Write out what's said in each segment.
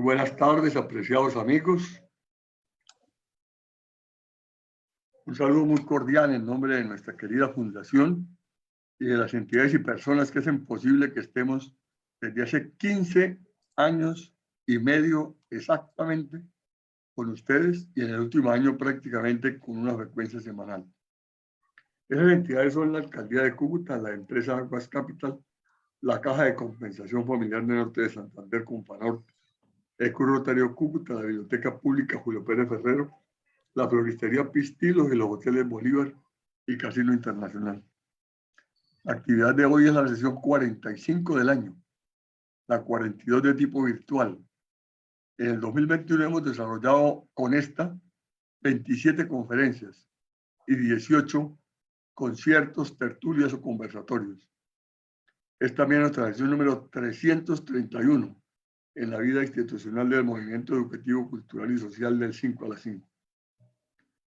buenas tardes, apreciados amigos. Un saludo muy cordial en nombre de nuestra querida fundación y de las entidades y personas que hacen posible que estemos desde hace 15 años y medio exactamente con ustedes y en el último año prácticamente con una frecuencia semanal. Esas entidades son la Alcaldía de Cúcuta, la empresa Aguas Capital, la Caja de Compensación Familiar de Norte de Santander, Cumfanorte, Eco Rotario Cúcuta, la Biblioteca Pública Julio Pérez Ferrero, la Floristería Pistilos y los Hoteles Bolívar y Casino Internacional. La actividad de hoy es la sesión 45 del año, la 42 de tipo virtual. En el 2021 hemos desarrollado con esta 27 conferencias y 18 conciertos, tertulias o conversatorios. Es también nuestra sesión número 331 en la vida institucional del Movimiento Educativo, Cultural y Social del 5 a las 5.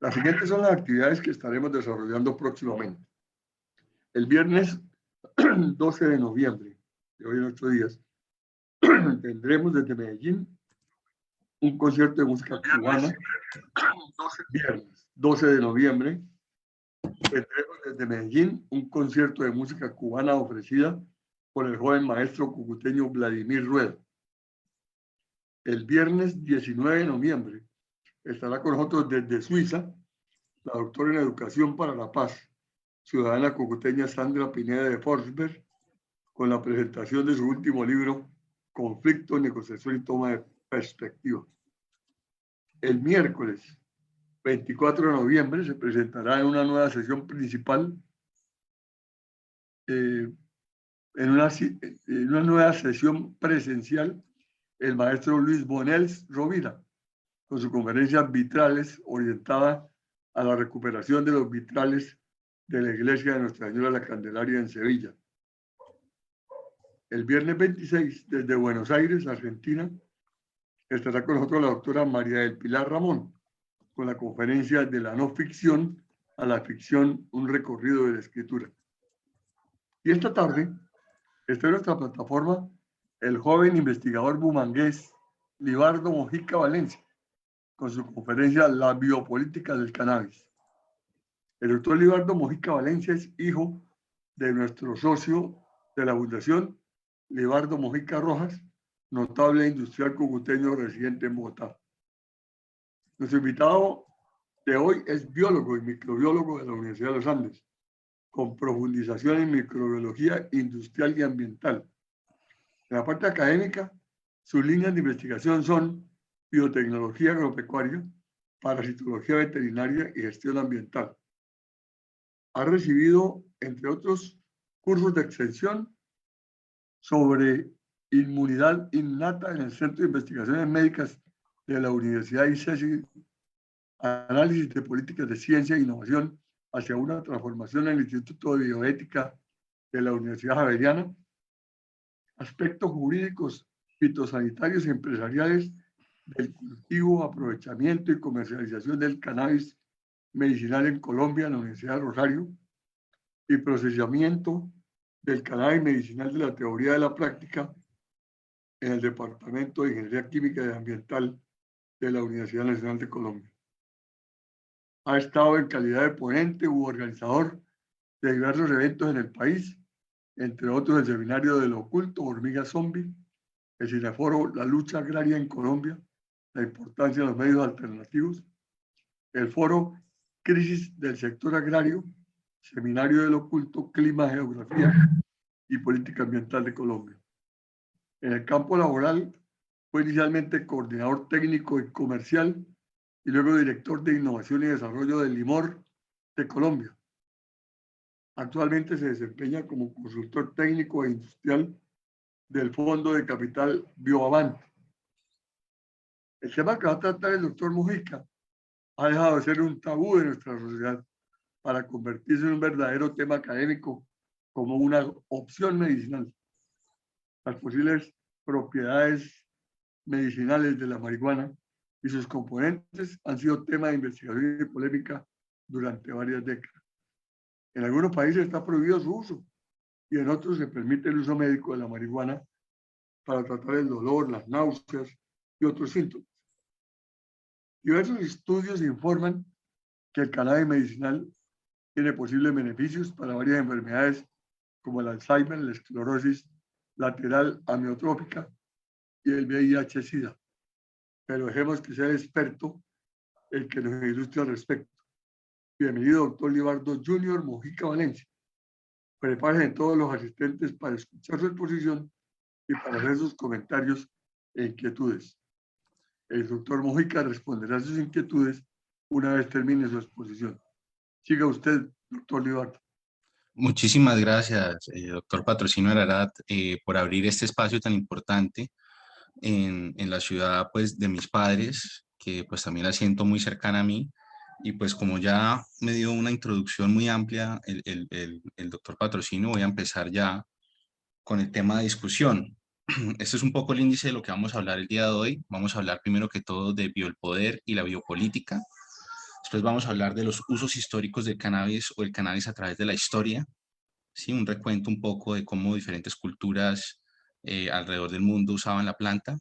Las siguientes son las actividades que estaremos desarrollando próximamente. El viernes 12 de noviembre, de hoy en 8 días, tendremos desde Medellín un concierto de música cubana. Viernes 12 de noviembre, tendremos desde Medellín un concierto de música cubana ofrecida por el joven maestro cucuteño Vladimir Rueda. El viernes 19 de noviembre estará con nosotros desde Suiza la doctora en Educación para la Paz, ciudadana cucuteña Sandra Pineda de Forsberg, con la presentación de su último libro, Conflicto, Negociación y Toma de Perspectiva. El miércoles 24 de noviembre se presentará en una nueva sesión principal, en una nueva sesión presencial, el maestro Luis Bonels Rovira, con su conferencia Vitrales, orientada a la recuperación de los vitrales de la iglesia de Nuestra Señora de la Candelaria en Sevilla. El viernes 26, desde Buenos Aires, Argentina, estará con nosotros la doctora María del Pilar Ramón, con la conferencia de la no ficción a la ficción, un recorrido de la escritura. Y esta tarde está en nuestra plataforma el joven investigador bumangués Libardo Mojica Valencia, con su conferencia La biopolítica del cannabis. El doctor Libardo Mojica Valencia es hijo de nuestro socio de la fundación, Libardo Mojica Rojas, notable industrial cucuteño residente en Bogotá. Nuestro invitado de hoy es biólogo y microbiólogo de la Universidad de los Andes, con profundización en microbiología industrial y ambiental. En la parte académica, sus líneas de investigación son biotecnología agropecuaria, parasitología veterinaria y gestión ambiental. Ha recibido, entre otros, cursos de extensión sobre inmunidad innata en el Centro de Investigaciones Médicas de la Universidad ICESI, análisis de políticas de ciencia e innovación hacia una transformación en el Instituto de Bioética de la Universidad Javeriana, aspectos jurídicos, fitosanitarios y empresariales del cultivo, aprovechamiento y comercialización del cannabis medicinal en Colombia, en la Universidad de Rosario, y procesamiento del cannabis medicinal de la teoría de la práctica en el Departamento de Ingeniería Química y Ambiental de la Universidad Nacional de Colombia. Ha estado en calidad de ponente u organizador de diversos eventos en el país, entre otros el Seminario del Oculto, Hormiga Zombie, el Cineforo La Lucha Agraria en Colombia, la importancia de los medios alternativos, el Foro Crisis del Sector Agrario, Seminario del Oculto, Clima, Geografía y Política Ambiental de Colombia. En el campo laboral fue inicialmente coordinador técnico y comercial y luego director de Innovación y Desarrollo del Limor de Colombia. Actualmente se desempeña como consultor técnico e industrial del Fondo de Capital Bioavante. El tema que va a tratar el doctor Mojica ha dejado de ser un tabú de nuestra sociedad para convertirse en un verdadero tema académico como una opción medicinal. Las posibles propiedades medicinales de la marihuana y sus componentes han sido tema de investigación y polémica durante varias décadas. En algunos países está prohibido su uso y en otros se permite el uso médico de la marihuana para tratar el dolor, las náuseas y otros síntomas. Diversos estudios informan que el cannabis medicinal tiene posibles beneficios para varias enfermedades como el Alzheimer, la esclerosis lateral amiotrófica y el VIH-Sida. Pero dejemos que sea el experto el que nos ilustre al respecto. Bienvenido, doctor Libardo Junior Mojica Valencia. Prepárense todos los asistentes para escuchar su exposición y para hacer sus comentarios e inquietudes. El doctor Mojica responderá a sus inquietudes una vez termine su exposición. Siga usted, doctor Libardo. Muchísimas gracias, doctor Patrocinio Ararat, por abrir este espacio tan importante en la ciudad pues, de mis padres, que pues también la siento muy cercana a mí. Y pues como ya me dio una introducción muy amplia el doctor Patrocinio, voy a empezar ya con el tema de discusión. Este es un poco el índice de lo que vamos a hablar el día de hoy. Vamos a hablar primero que todo de biopoder y la biopolítica. Después vamos a hablar de los usos históricos del cannabis o el cannabis a través de la historia. ¿Sí? Un recuento un poco de cómo diferentes culturas alrededor del mundo usaban la planta.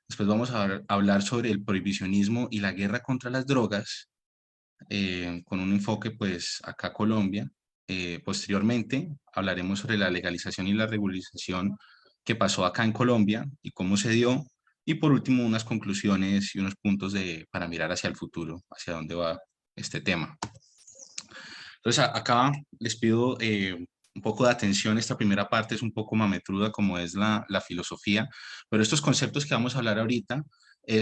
Después vamos a hablar sobre el prohibicionismo y la guerra contra las drogas, con un enfoque pues acá Colombia. Posteriormente hablaremos sobre la legalización y la regularización que pasó acá en Colombia y cómo se dio. Y por último, unas conclusiones y unos puntos para mirar hacia el futuro, hacia dónde va este tema. Entonces, acá les pido un poco de atención. Esta primera parte es un poco mametruda, como es la filosofía, pero estos conceptos que vamos a hablar ahorita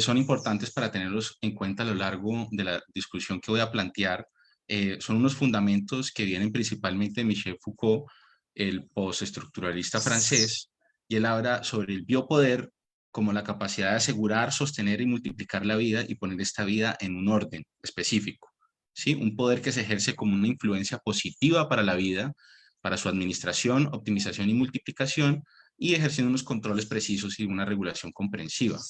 son importantes para tenerlos en cuenta a lo largo de la discusión que voy a plantear. Son unos fundamentos que vienen principalmente de Michel Foucault, el postestructuralista francés, y él habla sobre el biopoder como la capacidad de asegurar, sostener y multiplicar la vida y poner esta vida en un orden específico. ¿Sí? Un poder que se ejerce como una influencia positiva para la vida, para su administración, optimización y multiplicación, y ejerciendo unos controles precisos y una regulación comprensiva.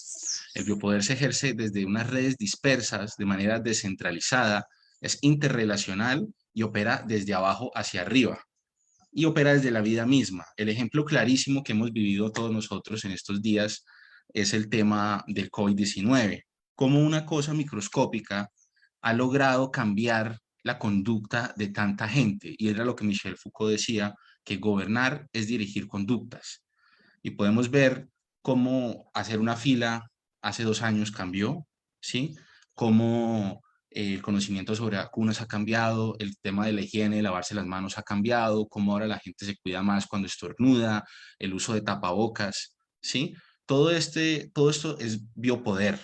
El biopoder se ejerce desde unas redes dispersas, de manera descentralizada, es interrelacional y opera desde abajo hacia arriba. Y opera desde la vida misma. El ejemplo clarísimo que hemos vivido todos nosotros en estos días es el tema del COVID-19. Como una cosa microscópica ha logrado cambiar la conducta de tanta gente. Y era lo que Michel Foucault decía, que gobernar es dirigir conductas. Y podemos ver cómo hacer una fila hace 2 años cambió, ¿sí? Cómo el conocimiento sobre vacunas ha cambiado, el tema de la higiene, de lavarse las manos ha cambiado, cómo ahora la gente se cuida más cuando estornuda, el uso de tapabocas, ¿sí? Todo esto es biopoder,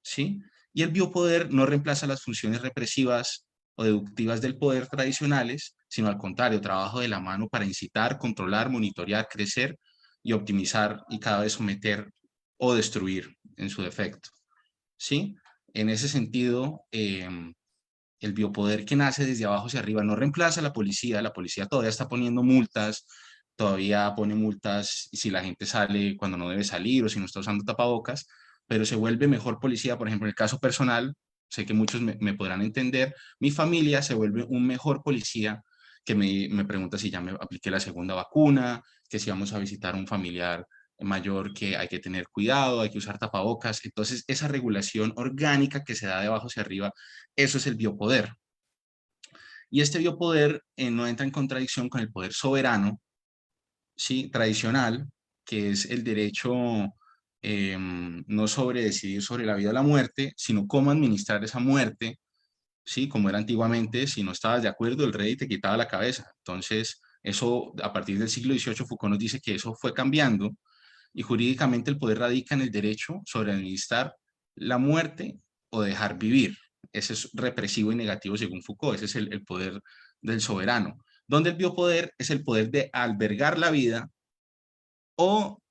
¿sí? Y el biopoder no reemplaza las funciones represivas o deductivas del poder tradicionales, sino al contrario, trabajo de la mano para incitar, controlar, monitorear, crecer y optimizar y cada vez someter o destruir en su defecto. ¿Sí? En ese sentido, el biopoder que nace desde abajo hacia arriba no reemplaza a la policía todavía está poniendo multas, todavía pone multas si la gente sale cuando no debe salir o si no está usando tapabocas, pero se vuelve mejor policía. Por ejemplo, en el caso personal, sé que muchos me podrán entender, mi familia se vuelve un mejor policía que me pregunta si ya me apliqué la segunda vacuna, que si vamos a visitar a un familiar mayor, que hay que tener cuidado, hay que usar tapabocas. Entonces, esa regulación orgánica que se da de abajo hacia arriba, eso es el biopoder. Y este biopoder no entra en contradicción con el poder soberano, ¿sí? Tradicional, que es el derecho no sobre decidir sobre la vida o la muerte, sino cómo administrar esa muerte, ¿sí? Como era antiguamente, si no estabas de acuerdo, el rey te quitaba la cabeza. Entonces, eso a partir del siglo XVIII, Foucault nos dice que eso fue cambiando y jurídicamente el poder radica en el derecho sobre administrar la muerte o dejar vivir. Ese es represivo y negativo según Foucault, ese es el poder del soberano. Donde el biopoder es el poder de albergar la vida o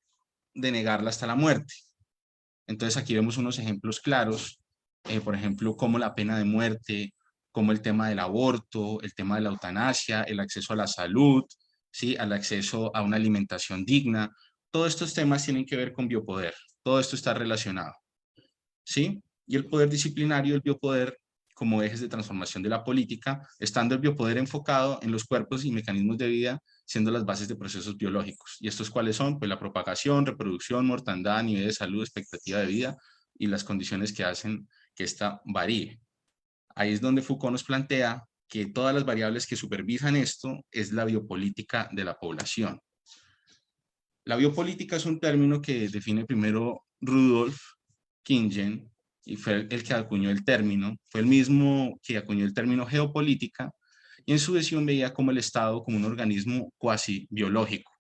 de negarla hasta la muerte. Entonces aquí vemos unos ejemplos claros, por ejemplo, como la pena de muerte, como el tema del aborto, el tema de la eutanasia, el acceso a la salud, ¿sí? Al acceso a una alimentación digna. Todos estos temas tienen que ver con biopoder. Todo esto está relacionado, ¿sí? Y el poder disciplinario, el biopoder, como ejes de transformación de la política, estando el biopoder enfocado en los cuerpos y mecanismos de vida, siendo las bases de procesos biológicos. ¿Y estos cuáles son? Pues la propagación, reproducción, mortandad, nivel de salud, expectativa de vida y las condiciones que hacen que ésta varíe. Ahí es donde Foucault nos plantea que todas las variables que supervisan esto es la biopolítica de la población. La biopolítica es un término que define primero Rudolf Kingen, y fue el que acuñó el término, fue el mismo que acuñó el término geopolítica, y en su visión veía como el Estado como un organismo cuasi biológico.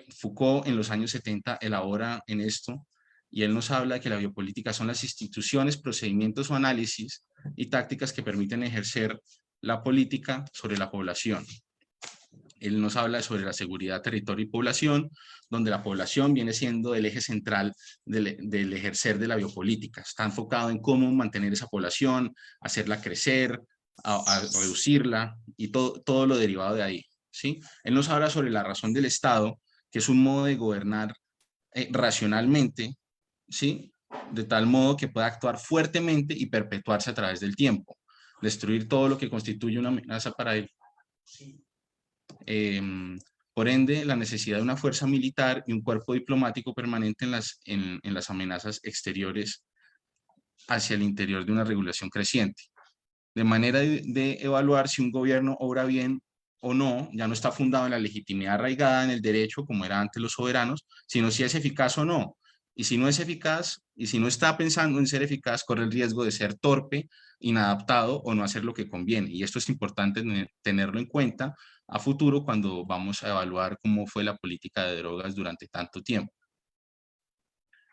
Foucault en los años 70 elabora en esto, y él nos habla de que la biopolítica son las instituciones, procedimientos o análisis y tácticas que permiten ejercer la política sobre la población. Él nos habla sobre la seguridad, territorio y población, donde la población viene siendo el eje central del ejercer de la biopolítica. Está enfocado en cómo mantener esa población, hacerla crecer, a reducirla y todo lo derivado de ahí, ¿sí? Él nos habla sobre la razón del Estado, que es un modo de gobernar racionalmente, ¿sí? De tal modo que pueda actuar fuertemente y perpetuarse a través del tiempo, destruir todo lo que constituye una amenaza para él. Por ende, la necesidad de una fuerza militar y un cuerpo diplomático permanente en las amenazas exteriores hacia el interior de una regulación creciente. De manera de evaluar si un gobierno obra bien o no, ya no está fundado en la legitimidad arraigada en el derecho, como era antes los soberanos, sino si es eficaz o no. Y si no es eficaz, y si no está pensando en ser eficaz, corre el riesgo de ser torpe, inadaptado o no hacer lo que conviene. Y esto es importante tenerlo en cuenta a futuro cuando vamos a evaluar cómo fue la política de drogas durante tanto tiempo.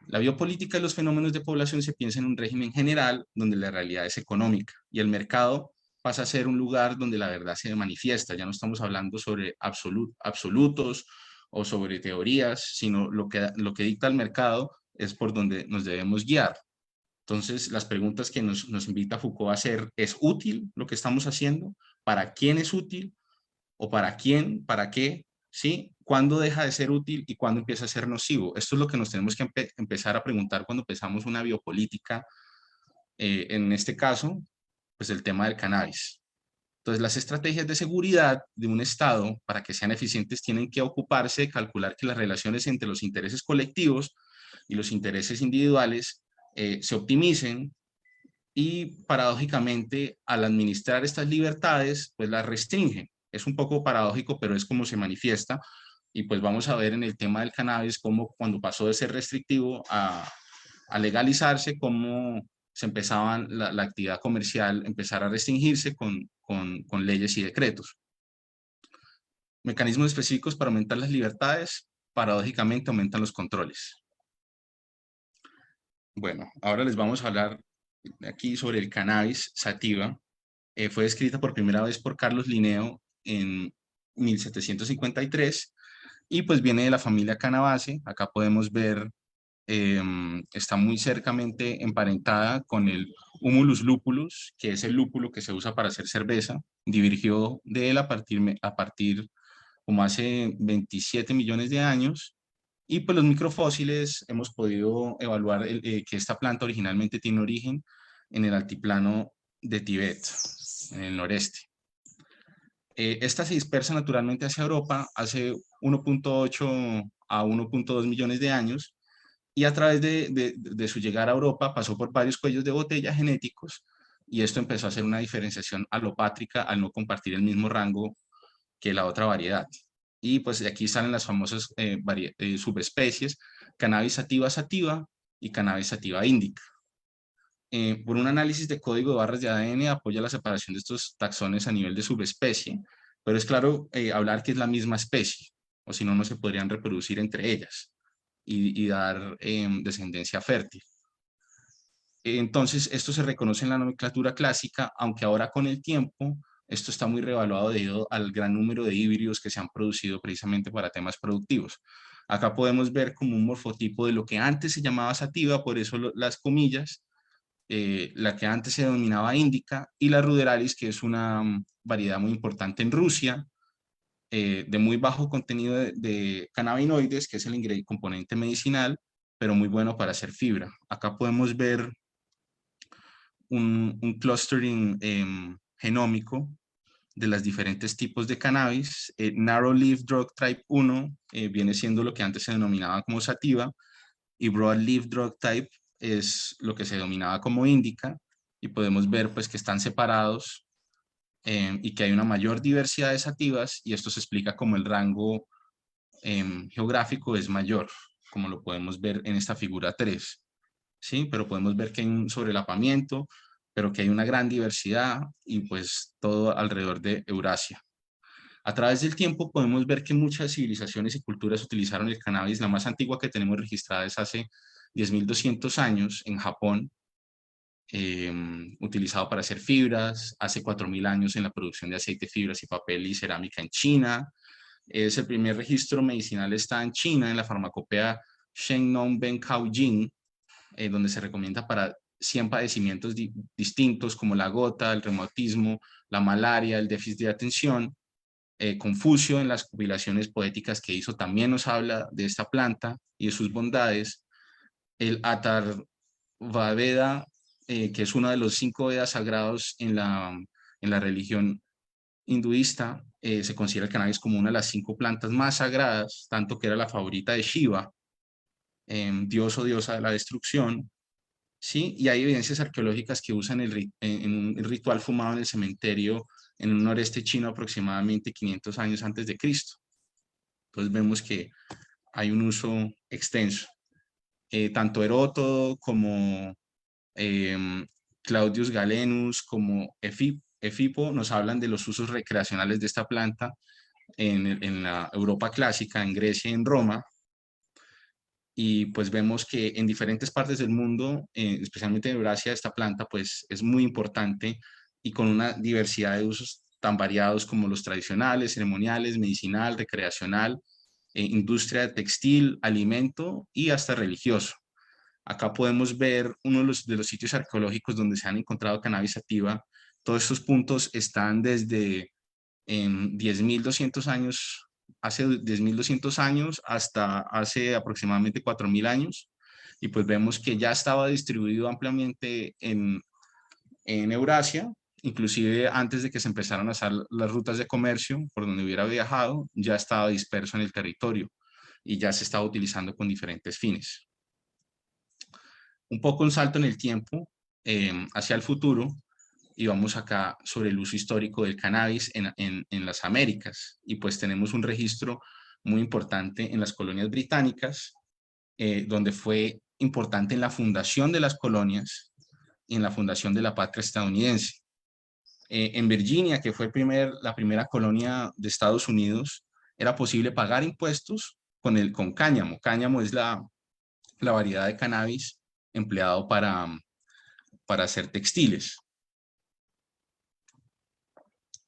La biopolítica de los fenómenos de población se piensa en un régimen general donde la realidad es económica y el mercado pasa a ser un lugar donde la verdad se manifiesta. Ya no estamos hablando sobre absolutos o sobre teorías, sino lo que dicta el mercado es por donde nos debemos guiar. Entonces, las preguntas que nos invita Foucault a hacer: ¿es útil lo que estamos haciendo? ¿Para quién es útil? ¿O para quién? ¿Para qué? ¿Sí? ¿Cuándo deja de ser útil y cuándo empieza a ser nocivo? Esto es lo que nos tenemos que empezar a preguntar cuando empezamos una biopolítica, en este caso, pues el tema del cannabis. Entonces, las estrategias de seguridad de un Estado, para que sean eficientes, tienen que ocuparse de calcular que las relaciones entre los intereses colectivos y los intereses individuales se optimicen, y paradójicamente, al administrar estas libertades, pues las restringen. Es un poco paradójico, pero es como se manifiesta. Y pues vamos a ver en el tema del cannabis cómo cuando pasó de ser restrictivo a legalizarse, cómo se empezaban la actividad comercial, empezar a restringirse con leyes y decretos. Mecanismos específicos para aumentar las libertades, paradójicamente aumentan los controles. Bueno, ahora les vamos a hablar aquí sobre el cannabis sativa. Fue descrita por primera vez por Carlos Linneo en 1753 y pues viene de la familia Cannabacea. Acá podemos ver, está muy cercamente emparentada con el Humulus lupulus, que es el lúpulo que se usa para hacer cerveza. Divergió de él a partir como hace 27 millones de años. Y pues los microfósiles hemos podido evaluar que esta planta originalmente tiene origen en el altiplano de Tibet, en el noreste. Esta se dispersa naturalmente hacia Europa hace 1.8 a 1.2 millones de años, y a través de su llegada a Europa pasó por varios cuellos de botella genéticos, y esto empezó a hacer una diferenciación alopátrica al no compartir el mismo rango que la otra variedad. Y pues de aquí salen las famosas subespecies: Cannabis sativa sativa y Cannabis sativa indica. Por un análisis de código de barras de ADN apoya la separación de estos taxones a nivel de subespecie, pero es claro hablar que es la misma especie, o si no, no se podrían reproducir entre ellas y dar descendencia fértil. Entonces, esto se reconoce en la nomenclatura clásica, aunque ahora con el tiempo esto está muy revaluado debido al gran número de híbridos que se han producido precisamente para temas productivos. Acá podemos ver como un morfotipo de lo que antes se llamaba sativa, por eso las comillas, la que antes se denominaba índica, y la ruderalis, que es una variedad muy importante en Rusia, de muy bajo contenido de cannabinoides, que es el componente medicinal, pero muy bueno para hacer fibra. Acá podemos ver un clustering genómico de los diferentes tipos de cannabis. Narrow Leaf Drug Type 1 viene siendo lo que antes se denominaba como sativa, y Broadleaf Drug Type es lo que se denominaba como Indica, y podemos ver pues que están separados y que hay una mayor diversidad de sativas, y esto se explica como el rango geográfico es mayor, como lo podemos ver en esta figura 3, ¿sí? Pero podemos ver que hay un sobrelapamiento, pero que hay una gran diversidad y pues todo alrededor de Eurasia. A través del tiempo podemos ver que muchas civilizaciones y culturas utilizaron el cannabis. La más antigua que tenemos registrada es hace 10.200 años en Japón, utilizado para hacer fibras, hace 4.000 años en la producción de aceite, fibras y papel y cerámica en China. Es el primer registro medicinal está en China, en la farmacopea Shengnong Bencao Jing, donde se recomienda para 100 padecimientos distintos como la gota, el reumatismo, la malaria, el déficit de atención. Confucio en las compilaciones poéticas que hizo también nos habla de esta planta y de sus bondades. El Atharvaveda, que es uno de los 5 Vedas sagrados en la religión hinduista, se considera el cannabis como una de las 5 plantas más sagradas, tanto que era la favorita de Shiva, dios o diosa de la destrucción, ¿sí? Y hay evidencias arqueológicas que usan en un ritual fumado en el cementerio en el noreste chino aproximadamente 500 años antes de Cristo. Entonces vemos que hay un uso extenso. Tanto Heródoto como Claudius Galenus como Efipo nos hablan de los usos recreacionales de esta planta en la Europa clásica, en Grecia y en Roma. Y pues vemos que en diferentes partes del mundo, especialmente en Eurasia, esta planta pues es muy importante y con una diversidad de usos tan variados como los tradicionales, ceremoniales, medicinal, recreacional, industria textil, alimento y hasta religioso. Acá podemos ver uno de los sitios arqueológicos donde se han encontrado cannabis sativa. Todos estos puntos están desde 10.200 años, hace 10.200 años hasta hace aproximadamente 4.000 años. Y pues vemos que ya estaba distribuido ampliamente en Eurasia, inclusive antes de que se empezaran a hacer las rutas de comercio por donde hubiera viajado, ya estaba disperso en el territorio y ya se estaba utilizando con diferentes fines. Un poco un salto en el tiempo hacia el futuro, y vamos acá sobre el uso histórico del cannabis en las Américas. Y pues tenemos un registro muy importante en las colonias británicas, donde fue importante en la fundación de las colonias y en la fundación de la patria estadounidense. En Virginia, que fue la primera colonia de Estados Unidos, era posible pagar impuestos con cáñamo. Cáñamo es la variedad de cannabis empleado para hacer textiles.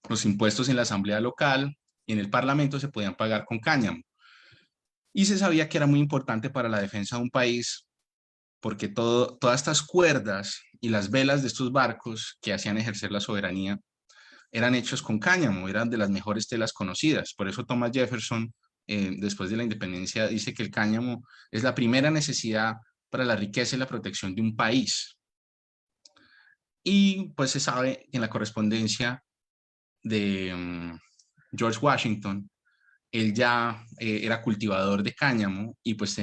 Los impuestos en la asamblea local y en el parlamento se podían pagar con cáñamo. Y se sabía que era muy importante para la defensa de un país porque todas estas cuerdas y las velas de estos barcos que hacían ejercer la soberanía eran hechos con cáñamo, eran de las mejores telas conocidas. Por eso Thomas Jefferson, después de la independencia, dice que el cáñamo es la primera necesidad para la riqueza y la protección de un país. Y pues se sabe que en la correspondencia de George Washington, él ya era cultivador de cáñamo y pues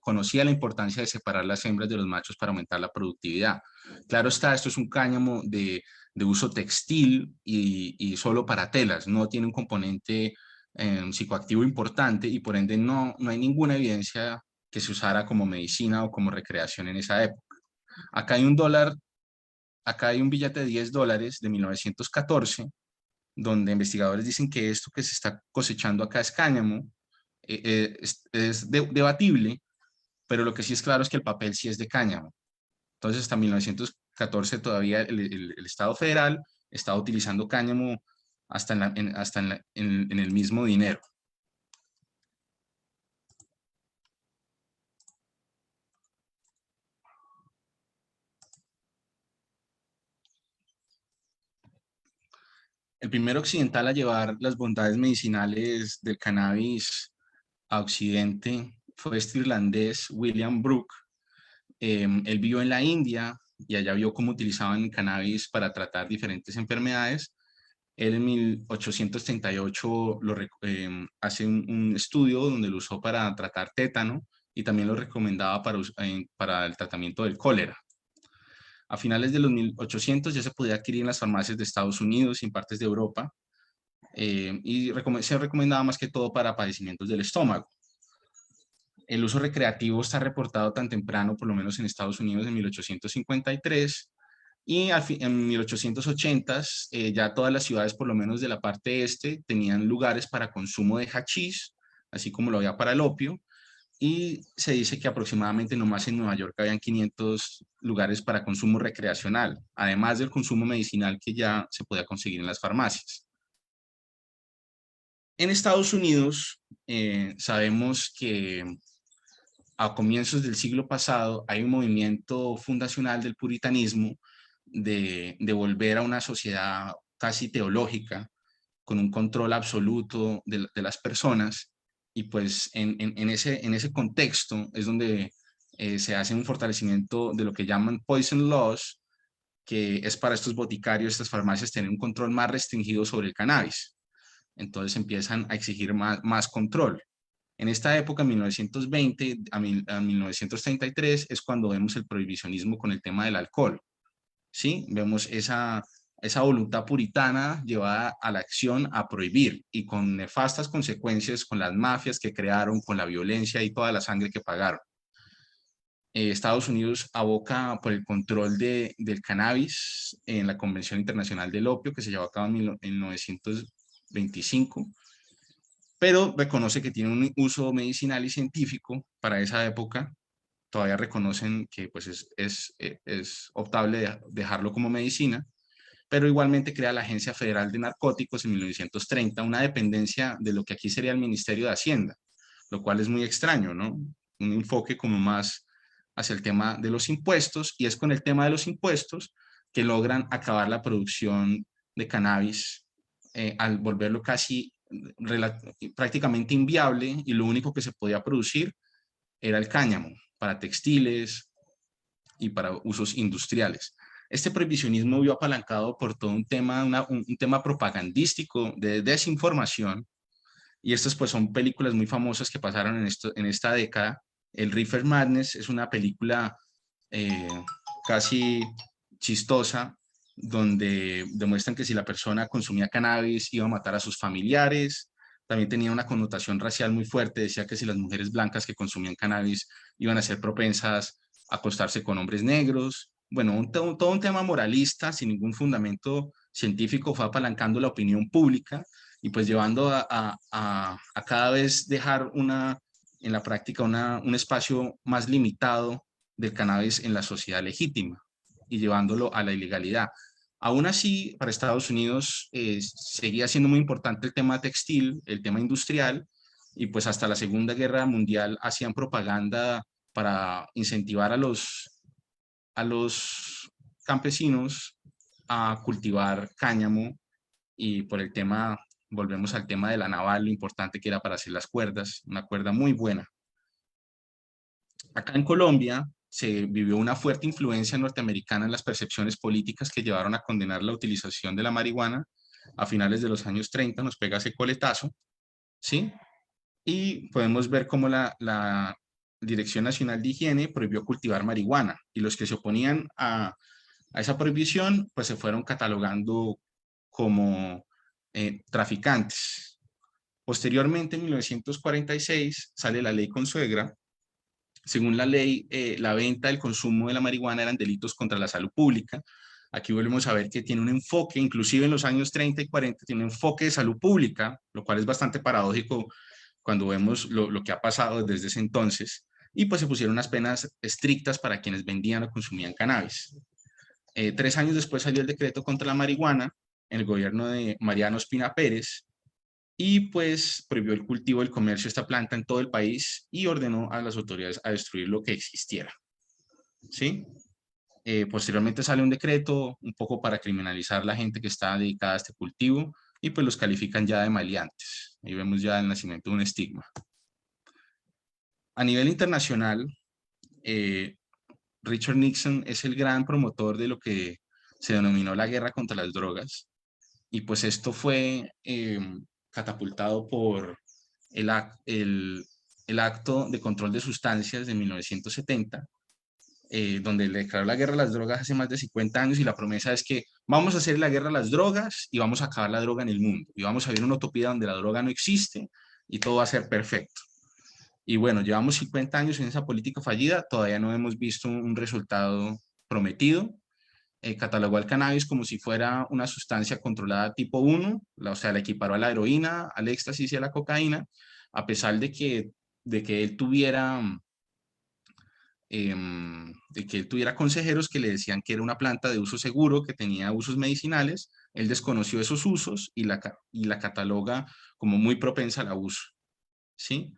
conocía la importancia de separar las hembras de los machos para aumentar la productividad. Claro está, esto es un cáñamo de uso textil y solo para telas, no tiene un componente psicoactivo importante y por ende no hay ninguna evidencia que se usara como medicina o como recreación en esa época. Acá hay acá hay un billete de $10 de 1914, donde investigadores dicen que esto que se está cosechando acá es cáñamo. Es debatible, pero lo que sí es claro es que el papel sí es de cáñamo. Entonces, hasta 1914 todavía el Estado federal estaba utilizando cáñamo hasta en el mismo dinero. El primer occidental a llevar las bondades medicinales del cannabis a Occidente fue este irlandés William Brooke. Él vivió en la India y allá vio cómo utilizaban cannabis para tratar diferentes enfermedades. Él en 1838 hace un estudio donde lo usó para tratar tétano y también lo recomendaba para el tratamiento del cólera. A finales de los 1800 ya se podía adquirir en las farmacias de Estados Unidos y en partes de Europa, y se recomendaba más que todo para padecimientos del estómago. El uso recreativo está reportado tan temprano, por lo menos en Estados Unidos, en 1853, y en 1880 ya todas las ciudades, por lo menos de la parte este, tenían lugares para consumo de hachís, así como lo había para el opio, y se dice que aproximadamente nomás en Nueva York habían 500 lugares para consumo recreacional, además del consumo medicinal que ya se podía conseguir en las farmacias. En Estados Unidos sabemos que a comienzos del siglo pasado hay un movimiento fundacional del puritanismo de volver a una sociedad casi teológica, con un control absoluto de las personas, y pues en ese contexto es donde se hace un fortalecimiento de lo que llaman poison laws, que es para estos boticarios, estas farmacias, tener un control más restringido sobre el cannabis. Entonces empiezan a exigir más control. En esta época, 1920 a 1933, es cuando vemos el prohibicionismo con el tema del alcohol. ¿Sí? Vemos esa voluntad puritana llevada a la acción a prohibir, y con nefastas consecuencias con las mafias que crearon, con la violencia y toda la sangre que pagaron. Estados Unidos aboca por el control del cannabis en la Convención Internacional del Opio, que se llevó a cabo en 1925, pero reconoce que tiene un uso medicinal y científico para esa época. Todavía reconocen que pues, es optable dejarlo como medicina, pero igualmente crea la Agencia Federal de Narcóticos en 1930, una dependencia de lo que aquí sería el Ministerio de Hacienda, lo cual es muy extraño, ¿no? Un enfoque como más hacia el tema de los impuestos, y es con el tema de los impuestos que logran acabar la producción de cannabis al volverlo casi prácticamente inviable, y lo único que se podía producir era el cáñamo para textiles y para usos industriales. Este prohibicionismo vio apalancado por todo un tema, un tema propagandístico de desinformación, y estas pues son películas muy famosas que pasaron en esta década. El Reefer Madness es una película eh, casi chistosa, donde demuestran que si la persona consumía cannabis iba a matar a sus familiares. También tenía una connotación racial muy fuerte, decía que si las mujeres blancas que consumían cannabis iban a ser propensas a acostarse con hombres negros. Bueno, todo un tema moralista sin ningún fundamento científico fue apalancando la opinión pública, y pues llevando a cada vez dejar en la práctica un espacio más limitado del cannabis en la sociedad legítima, y llevándolo a la ilegalidad. Aún así, para Estados Unidos seguía siendo muy importante el tema textil, el tema industrial, y pues hasta la Segunda Guerra Mundial hacían propaganda para incentivar a los campesinos a cultivar cáñamo, y por el tema, volvemos al tema de la naval, lo importante que era para hacer las cuerdas, una cuerda muy buena. Acá en Colombia se vivió una fuerte influencia norteamericana en las percepciones políticas que llevaron a condenar la utilización de la marihuana. A finales de los años 30 nos pega ese coletazo, ¿sí? Y podemos ver cómo la Dirección Nacional de Higiene prohibió cultivar marihuana, y los que se oponían a esa prohibición pues se fueron catalogando como traficantes. Posteriormente, en 1946, sale la ley Consuegra. Según la ley, la venta, el consumo de la marihuana eran delitos contra la salud pública. Aquí volvemos a ver que tiene un enfoque, inclusive en los años 30 y 40, tiene un enfoque de salud pública, lo cual es bastante paradójico cuando vemos lo que ha pasado desde ese entonces. Y pues se pusieron unas penas estrictas para quienes vendían o consumían cannabis. 3 años después salió el decreto contra la marihuana en el gobierno de Mariano Ospina Pérez, y pues prohibió el cultivo y el comercio de esta planta en todo el país, y ordenó a las autoridades a destruir lo que existiera. ¿Sí? Posteriormente sale un decreto un poco para criminalizar a la gente que está dedicada a este cultivo, y pues los califican ya de maleantes. Ahí vemos ya el nacimiento de un estigma. A nivel internacional, Richard Nixon es el gran promotor de lo que se denominó la guerra contra las drogas, y pues esto fue catapultado por el el Acto de Control de Sustancias de 1970, donde le declaró la guerra a las drogas hace más de 50 años y la promesa es que vamos a hacer la guerra a las drogas y vamos a acabar la droga en el mundo y vamos a vivir una utopía donde la droga no existe y todo va a ser perfecto. Y bueno, llevamos 50 años en esa política fallida, todavía no hemos visto un resultado prometido. Catalogó al cannabis como si fuera una sustancia controlada tipo 1, o sea, la equiparó a la heroína, al éxtasis y a la cocaína, a pesar de que él tuviera de que él tuviera consejeros que le decían que era una planta de uso seguro, que tenía usos medicinales. Él desconoció esos usos y la cataloga como muy propensa al abuso, ¿sí?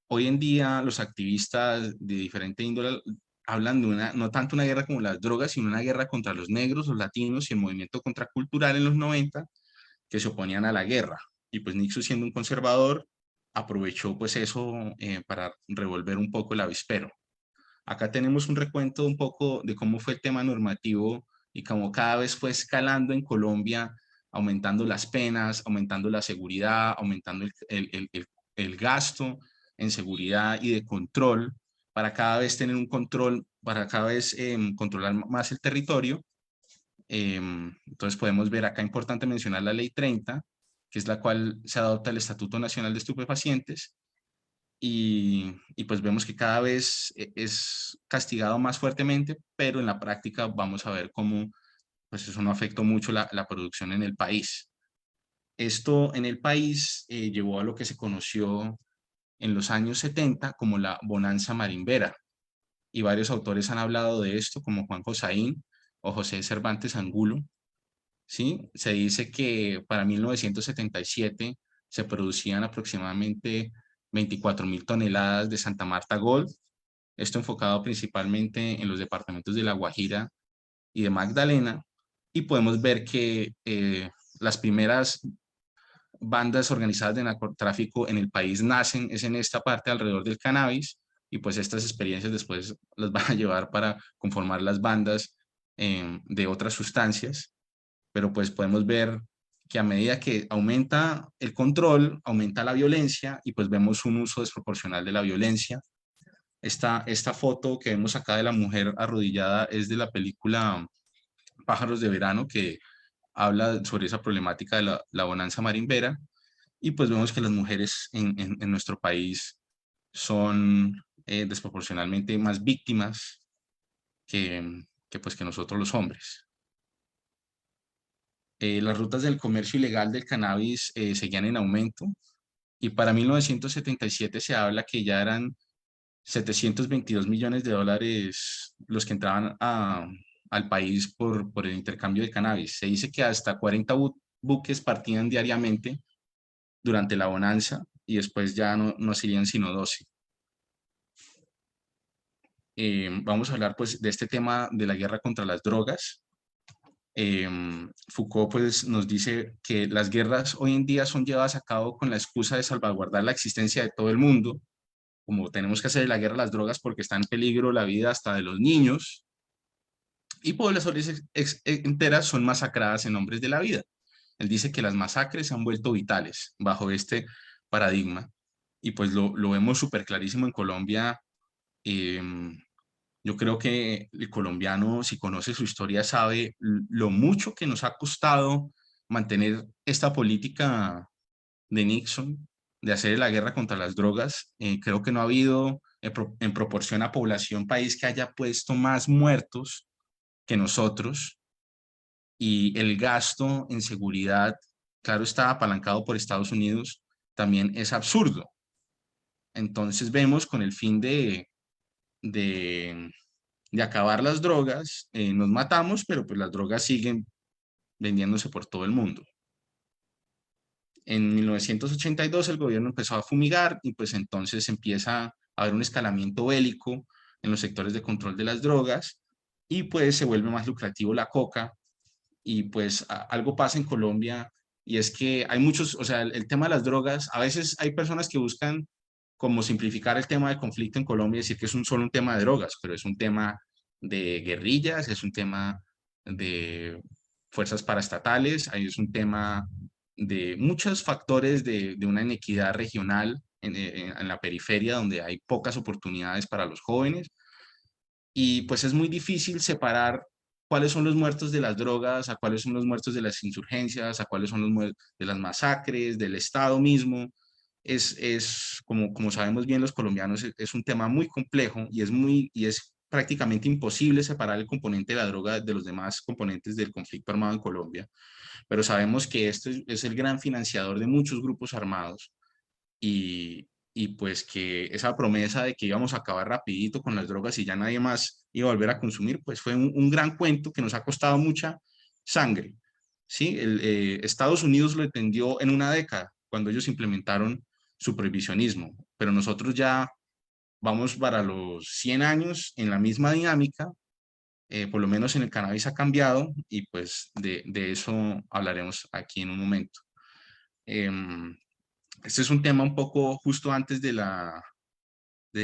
Hoy en día los activistas de diferente índole hablan de no tanto una guerra como las drogas, sino una guerra contra los negros, los latinos y el movimiento contracultural en los 90 que se oponían a la guerra. Y pues Nixon, siendo un conservador, aprovechó pues eso para revolver un poco el avispero. Acá tenemos un recuento un poco de cómo fue el tema normativo y cómo cada vez fue escalando en Colombia, aumentando las penas, aumentando la seguridad, aumentando el gasto en seguridad y de control para cada vez tener un control, para cada vez controlar más el territorio. Entonces podemos ver acá, importante mencionar la Ley 30, que es la cual se adopta el Estatuto Nacional de Estupefacientes, y pues vemos que cada vez es castigado más fuertemente, pero en la práctica vamos a ver cómo pues eso no afectó mucho la producción en el país. Esto en el país llevó a lo que se conoció en los años 70 como la bonanza marimbera, y varios autores han hablado de esto, como Juan Josaín o José Cervantes Angulo, ¿sí? Se dice que para 1977 se producían aproximadamente 24.000 toneladas de Santa Marta Gold, esto enfocado principalmente en los departamentos de La Guajira y de Magdalena, y podemos ver que las primeras bandas organizadas de narcotráfico en el país nacen es en esta parte alrededor del cannabis, y pues estas experiencias después las van a llevar para conformar las bandas de otras sustancias, pero pues podemos ver que a medida que aumenta el control, aumenta la violencia y pues vemos un uso desproporcional de la violencia. Esta foto que vemos acá de la mujer arrodillada es de la película Pájaros de Verano, que habla sobre esa problemática de la bonanza marimbera, y pues vemos que las mujeres en nuestro país son desproporcionalmente más víctimas que nosotros los hombres. Las rutas del comercio ilegal del cannabis seguían en aumento, y para 1977 se habla que ya eran 722 millones de dólares los que entraban al país por el intercambio de cannabis. Se dice que hasta 40 buques partían diariamente durante la bonanza y después ya no serían sino 12. Vamos a hablar pues de este tema de la guerra contra las drogas. Foucault pues nos dice que las guerras hoy en día son llevadas a cabo con la excusa de salvaguardar la existencia de todo el mundo, como tenemos que hacer la guerra a las drogas porque está en peligro la vida hasta de los niños, y poblaciones enteras son masacradas en nombres de la vida. Él dice que las masacres se han vuelto vitales bajo este paradigma, y pues lo vemos súper clarísimo en Colombia. Yo creo que el colombiano, si conoce su historia, sabe lo mucho que nos ha costado mantener esta política de Nixon, de hacer la guerra contra las drogas. Creo que no ha habido, en proporción a población, país que haya puesto más muertos que nosotros, y el gasto en seguridad, claro, está apalancado por Estados Unidos, también es absurdo. Entonces vemos con el fin de, de acabar las drogas, nos matamos, pero pues las drogas siguen vendiéndose por todo el mundo. En 1982 el gobierno empezó a fumigar y pues entonces empieza a haber un escalamiento bélico en los sectores de control de las drogas, y pues se vuelve más lucrativo la coca, y pues algo pasa en Colombia, y es que hay muchos, o sea, el tema de las drogas, a veces hay personas que buscan como simplificar el tema del conflicto en Colombia y decir que es solo un tema de drogas, pero es un tema de guerrillas, es un tema de fuerzas paraestatales, ahí es un tema de muchos factores de una inequidad regional en la periferia, donde hay pocas oportunidades para los jóvenes. Y pues es muy difícil separar cuáles son los muertos de las drogas, a cuáles son los muertos de las insurgencias, a cuáles son los muertos de las masacres, del Estado mismo. Como sabemos bien los colombianos, es un tema muy complejo y es prácticamente imposible separar el componente de la droga de los demás componentes del conflicto armado en Colombia. Pero sabemos que este es el gran financiador de muchos grupos armados y pues que esa promesa de que íbamos a acabar rapidito con las drogas y ya nadie más iba a volver a consumir, pues fue un gran cuento que nos ha costado mucha sangre. ¿Sí? Estados Unidos lo entendió en una década, cuando ellos implementaron su prohibicionismo, pero nosotros ya vamos para los 100 años en la misma dinámica, por lo menos en el cannabis ha cambiado y pues de eso hablaremos aquí en un momento. Este es un tema un poco justo antes de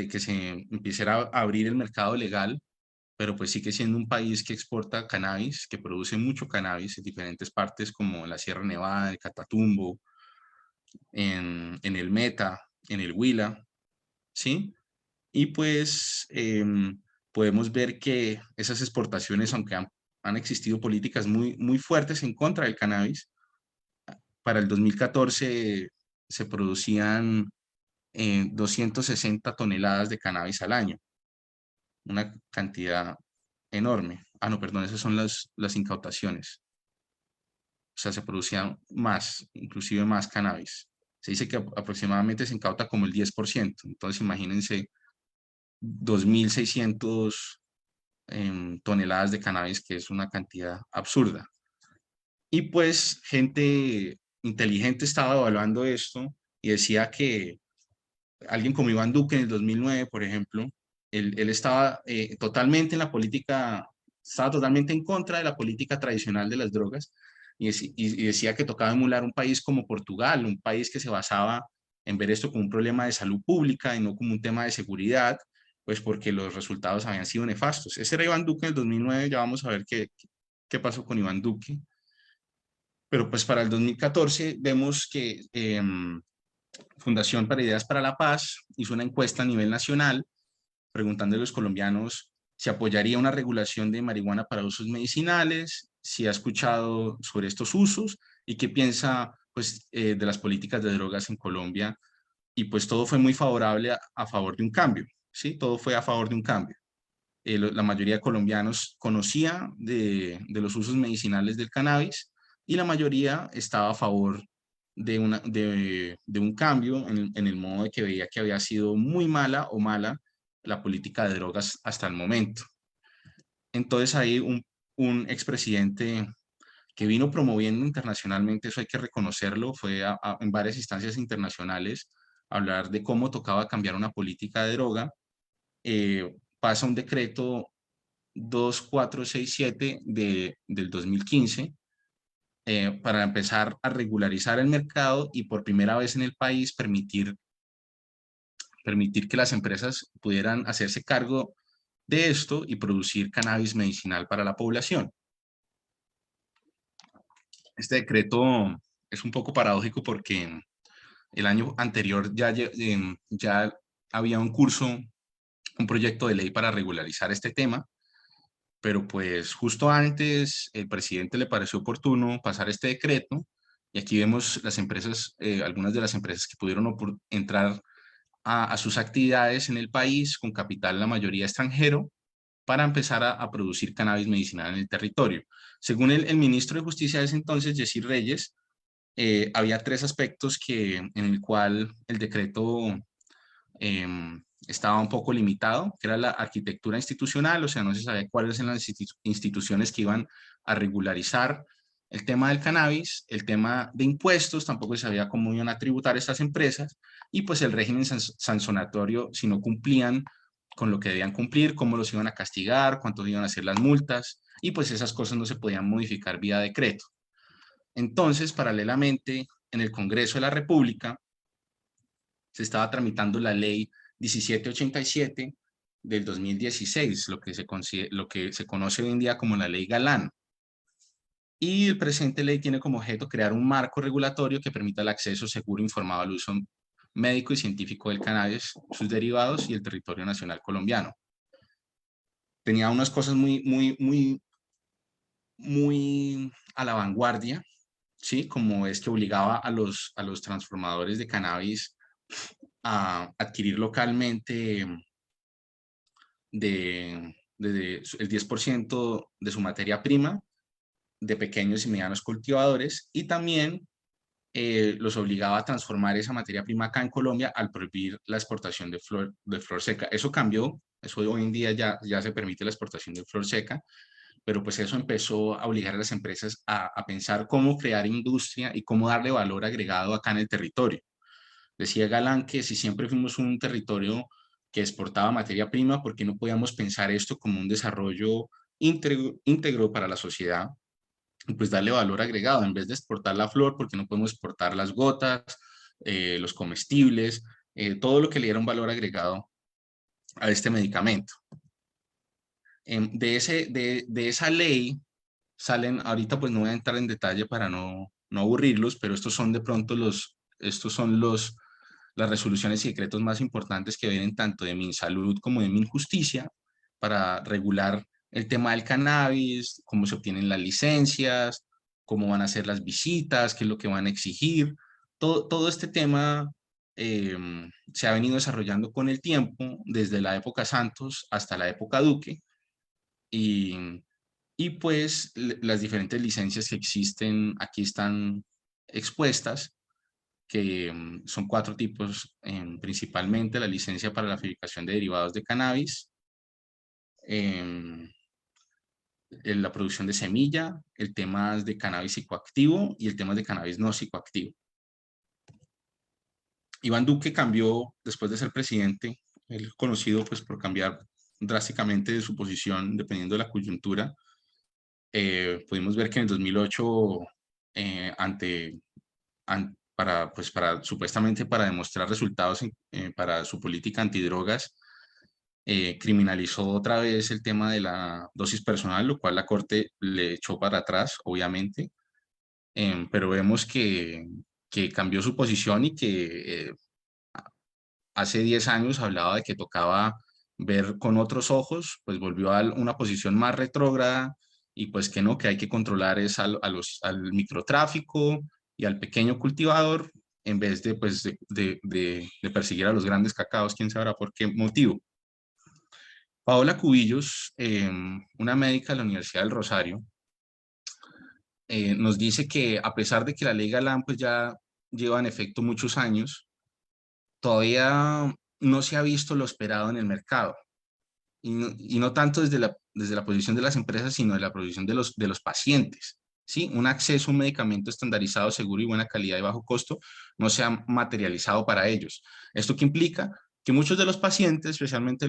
que se empiece a abrir el mercado legal, pero pues sigue siendo un país que exporta cannabis, que produce mucho cannabis en diferentes partes como en la Sierra Nevada, el Catatumbo, en el Meta, en el Huila, ¿sí? Y pues podemos ver que esas exportaciones, aunque han existido políticas muy fuertes en contra del cannabis, para el 2014 se producían 260 toneladas de cannabis al año, una cantidad enorme. Ah, no, perdón, esas son las incautaciones. O sea, se producía más, inclusive más cannabis. Se dice que aproximadamente se incauta como el 10%. Entonces, imagínense 2.600 toneladas de cannabis, que es una cantidad absurda. Y pues gente inteligente estaba evaluando esto y decía que alguien como Iván Duque en el 2009, por ejemplo, él estaba totalmente en la política, estaba totalmente en contra de la política tradicional de las drogas y decía que tocaba emular un país como Portugal, un país que se basaba en ver esto como un problema de salud pública y no como un tema de seguridad, pues porque los resultados habían sido nefastos. Ese era Iván Duque en el 2009, ya vamos a ver qué pasó con Iván Duque. Pero pues para el 2014 vemos que Fundación para Ideas para la Paz hizo una encuesta a nivel nacional preguntando a los colombianos si apoyaría una regulación de marihuana para usos medicinales, si ha escuchado sobre estos usos y qué piensa pues, de las políticas de drogas en Colombia. Y pues todo fue muy favorable a favor de un cambio, ¿sí? Todo fue a favor de un cambio. La mayoría de colombianos conocía de los usos medicinales del cannabis y la mayoría estaba a favor de un cambio en el modo de que veía que había sido muy mala o mala la política de drogas hasta el momento. Entonces ahí un expresidente que vino promoviendo internacionalmente, eso hay que reconocerlo, fue en varias instancias internacionales a hablar de cómo tocaba cambiar una política de droga, pasa un decreto 2467 del 2015 para empezar a regularizar el mercado y por primera vez en el país permitir que las empresas pudieran hacerse cargo de esto y producir cannabis medicinal para la población. Este decreto es un poco paradójico porque el año anterior ya había un proyecto de ley para regularizar este tema, pero pues justo antes el presidente le pareció oportuno pasar este decreto y aquí vemos las empresas, algunas de las empresas que pudieron entrar a sus actividades en el país con capital la mayoría extranjero para empezar a producir cannabis medicinal en el territorio. Según el ministro de Justicia de ese entonces, Jessy Reyes, había tres aspectos en el cual el decreto estaba un poco limitado, que era la arquitectura institucional, o sea, no se sabía cuáles eran las instituciones que iban a regularizar el tema del cannabis, el tema de impuestos, tampoco se sabía cómo iban a tributar estas empresas, y pues el régimen sancionatorio, si no cumplían con lo que debían cumplir, cómo los iban a castigar, cuánto iban a ser las multas, y pues esas cosas no se podían modificar vía decreto. Entonces, paralelamente, en el Congreso de la República se estaba tramitando la ley 1787 del 2016, lo que se conoce hoy en día como la ley Galán. Y el presente ley tiene como objeto crear un marco regulatorio que permita el acceso seguro e informado al uso médico y científico del cannabis, sus derivados y el territorio nacional colombiano. Tenía unas cosas muy a la vanguardia, ¿sí? Como es que obligaba a los transformadores de cannabis a adquirir localmente el 10% de su materia prima de pequeños y medianos cultivadores, y también los obligaba a transformar esa materia prima acá en Colombia al prohibir la exportación de flor seca. Eso cambió, eso hoy en día ya se permite la exportación de flor seca, pero pues eso empezó a obligar a las empresas a pensar cómo crear industria y cómo darle valor agregado acá en el territorio. Decía Galán que si siempre fuimos un territorio que exportaba materia prima, ¿por qué no podíamos pensar esto como un desarrollo íntegro para la sociedad? Y pues darle valor agregado, en vez de exportar la flor, ¿por qué no podemos exportar las gotas, los comestibles, todo lo que le diera un valor agregado a este medicamento? De esa ley salen, ahorita pues no voy a entrar en detalle para no aburrirlos, pero estos son de pronto las resoluciones y decretos más importantes que vienen tanto de MinSalud como de MinJusticia para regular el tema del cannabis, cómo se obtienen las licencias, cómo van a ser las visitas, qué es lo que van a exigir. Todo este tema se ha venido desarrollando con el tiempo, desde la época Santos hasta la época Duque, y, y pues las diferentes licencias que existen aquí están expuestas, que son 4 tipos, principalmente la licencia para la fabricación de derivados de cannabis, em, la producción de semilla, el tema de cannabis psicoactivo y el tema de cannabis no psicoactivo. Iván Duque cambió, después de ser presidente, él conocido pues por cambiar drásticamente de su posición dependiendo de la coyuntura. Pudimos ver que en el 2008, supuestamente para demostrar resultados para su política antidrogas, criminalizó otra vez el tema de la dosis personal, lo cual la Corte le echó para atrás, obviamente, pero vemos que cambió su posición y que hace 10 años hablaba de que tocaba ver con otros ojos, pues volvió a una posición más retrógrada y pues que no, que hay que controlar es al microtráfico y al pequeño cultivador en vez de, pues, de perseguir a los grandes cacaos, quién sabrá por qué motivo. Paola Cubillos, una médica de la Universidad del Rosario, nos dice que a pesar de que la ley Galán pues ya lleva en efecto muchos años, todavía no se ha visto lo esperado en el mercado. Y no tanto desde la posición de las empresas, sino de la posición de los pacientes. ¿Sí? Un acceso a un medicamento estandarizado, seguro y buena calidad y bajo costo no se ha materializado para ellos. ¿Esto qué implica? Que muchos de los pacientes, especialmente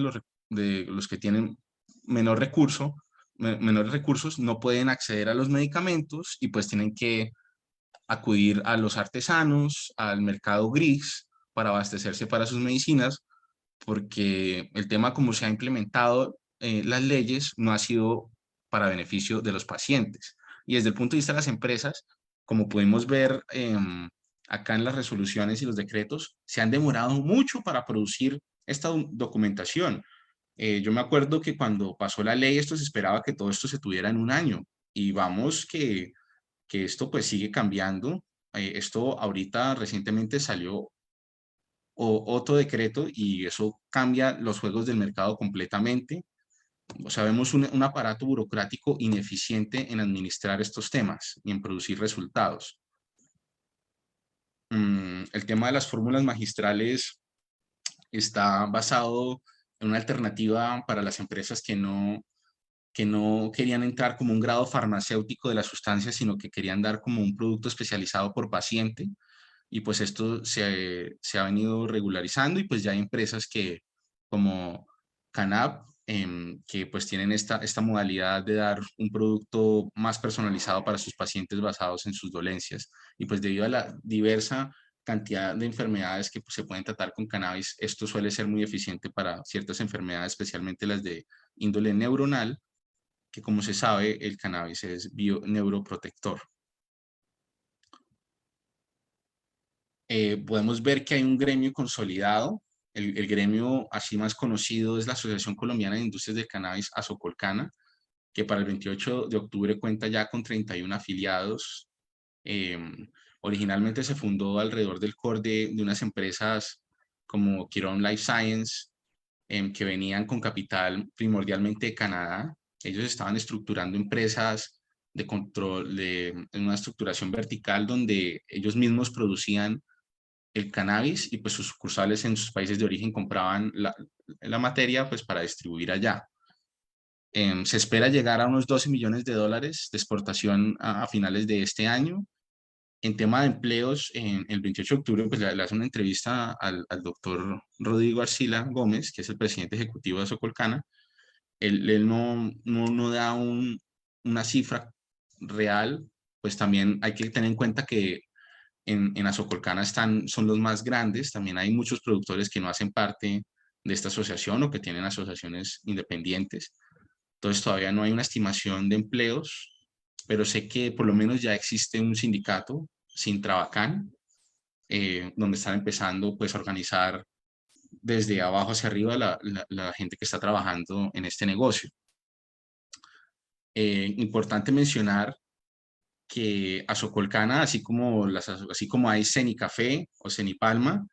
de los que tienen menor recurso, menores recursos, no pueden acceder a los medicamentos y pues tienen que acudir a los artesanos, al mercado gris, para abastecerse para sus medicinas, porque el tema como se ha implementado las leyes no ha sido para beneficio de los pacientes. Y desde el punto de vista de las empresas, como pudimos ver acá en las resoluciones y los decretos, se han demorado mucho para producir esta documentación. Yo me acuerdo que cuando pasó la ley, esto se esperaba que todo esto se tuviera en un año, y vamos que esto pues sigue cambiando. Esto ahorita recientemente salió otro decreto y eso cambia los juegos del mercado completamente. O sea, vemos un aparato burocrático ineficiente en administrar estos temas y en producir resultados. El tema de las fórmulas magistrales está basado en una alternativa para las empresas que no querían entrar como un grado farmacéutico de la sustancia, sino que querían dar como un producto especializado por paciente. Y pues esto se ha venido regularizando y pues ya hay empresas que como Canap, que pues tienen esta modalidad de dar un producto más personalizado para sus pacientes basados en sus dolencias. Y pues debido a la diversa cantidad de enfermedades que pues, se pueden tratar con cannabis, esto suele ser muy eficiente para ciertas enfermedades, especialmente las de índole neuronal, que como se sabe, el cannabis es neuroprotector. podemos ver que hay un gremio consolidado. El gremio así más conocido es la Asociación Colombiana de Industrias del Cannabis, Asocolcana, que para el 28 de octubre cuenta ya con 31 afiliados. Originalmente se fundó alrededor del core de unas empresas como Quirón Life Science, que venían con capital primordialmente de Canadá. Ellos estaban estructurando empresas de control, de una estructuración vertical donde ellos mismos producían el cannabis y pues sus sucursales en sus países de origen compraban la materia pues para distribuir allá. Se espera llegar a unos 12 millones de dólares de exportación a finales de este año. En tema de empleos, en el 28 de octubre pues, le hace una entrevista al doctor Rodrigo Arcila Gómez, que es el presidente ejecutivo de Socolcana. Él no da una cifra real, pues también hay que tener en cuenta que en Asocolcana son los más grandes. También hay muchos productores que no hacen parte de esta asociación o que tienen asociaciones independientes. Entonces todavía no hay una estimación de empleos, pero sé que por lo menos ya existe un sindicato, Sintrabacán, donde están empezando pues, a organizar desde abajo hacia arriba la gente que está trabajando en este negocio. Importante mencionar que Asocolcana, así como hay Cenicafé o Cenipalma,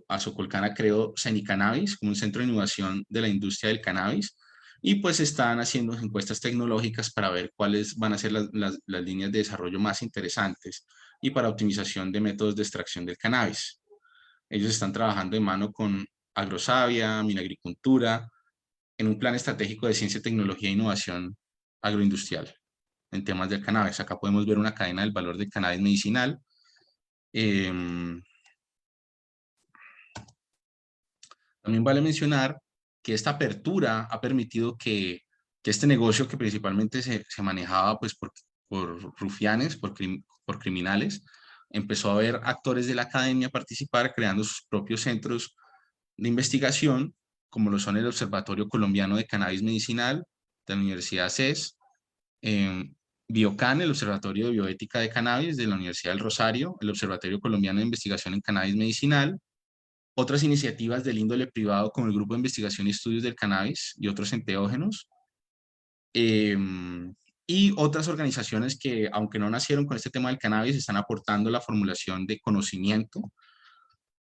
Asocolcana creó Cenicannabis como un centro de innovación de la industria del cannabis, y pues están haciendo encuestas tecnológicas para ver cuáles van a ser las líneas de desarrollo más interesantes y para optimización de métodos de extracción del cannabis. Ellos están trabajando de mano con Agrosavia, Minagricultura, en un plan estratégico de ciencia, tecnología e innovación agroindustrial en temas del cannabis. Acá podemos ver una cadena del valor del cannabis medicinal. También vale mencionar que esta apertura ha permitido que este negocio, que principalmente se manejaba pues, por rufianes, por criminales, empezó a ver actores de la academia participar creando sus propios centros de investigación, como lo son el Observatorio Colombiano de Cannabis Medicinal de la Universidad CES, Biocan, el Observatorio de Bioética de Cannabis de la Universidad del Rosario, el Observatorio Colombiano de Investigación en Cannabis Medicinal, otras iniciativas del índole privado como el Grupo de Investigación y Estudios del Cannabis y otros enteógenos, y otras organizaciones que, aunque no nacieron con este tema del cannabis, están aportando la formulación de conocimiento,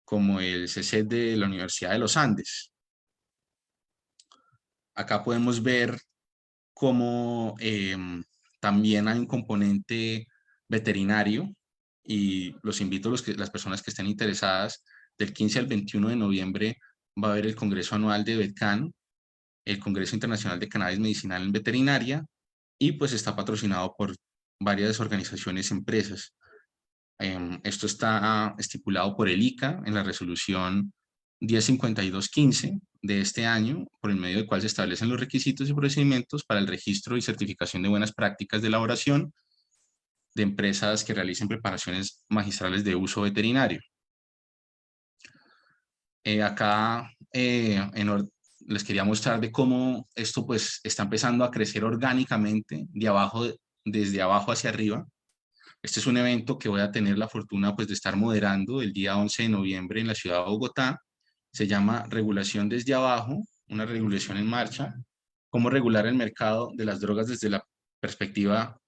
como el CCET de la Universidad de los Andes. Acá podemos ver cómo también hay un componente veterinario, y los invito a las personas que estén interesadas, del 15 al 21 de noviembre va a haber el Congreso Anual de VetCan, el Congreso Internacional de Cannabis Medicinal en Veterinaria, y pues está patrocinado por varias organizaciones y empresas. Esto está estipulado por el ICA en la resolución 105215 de este año, por el medio del cual se establecen los requisitos y procedimientos para el registro y certificación de buenas prácticas de elaboración de empresas que realicen preparaciones magistrales de uso veterinario. Acá les quería mostrar de cómo esto pues está empezando a crecer orgánicamente desde abajo hacia arriba. Este es un evento que voy a tener la fortuna pues de estar moderando el día 11 de noviembre en la ciudad de Bogotá. Se llama Regulación desde abajo, una regulación en marcha, cómo regular el mercado de las drogas desde la perspectiva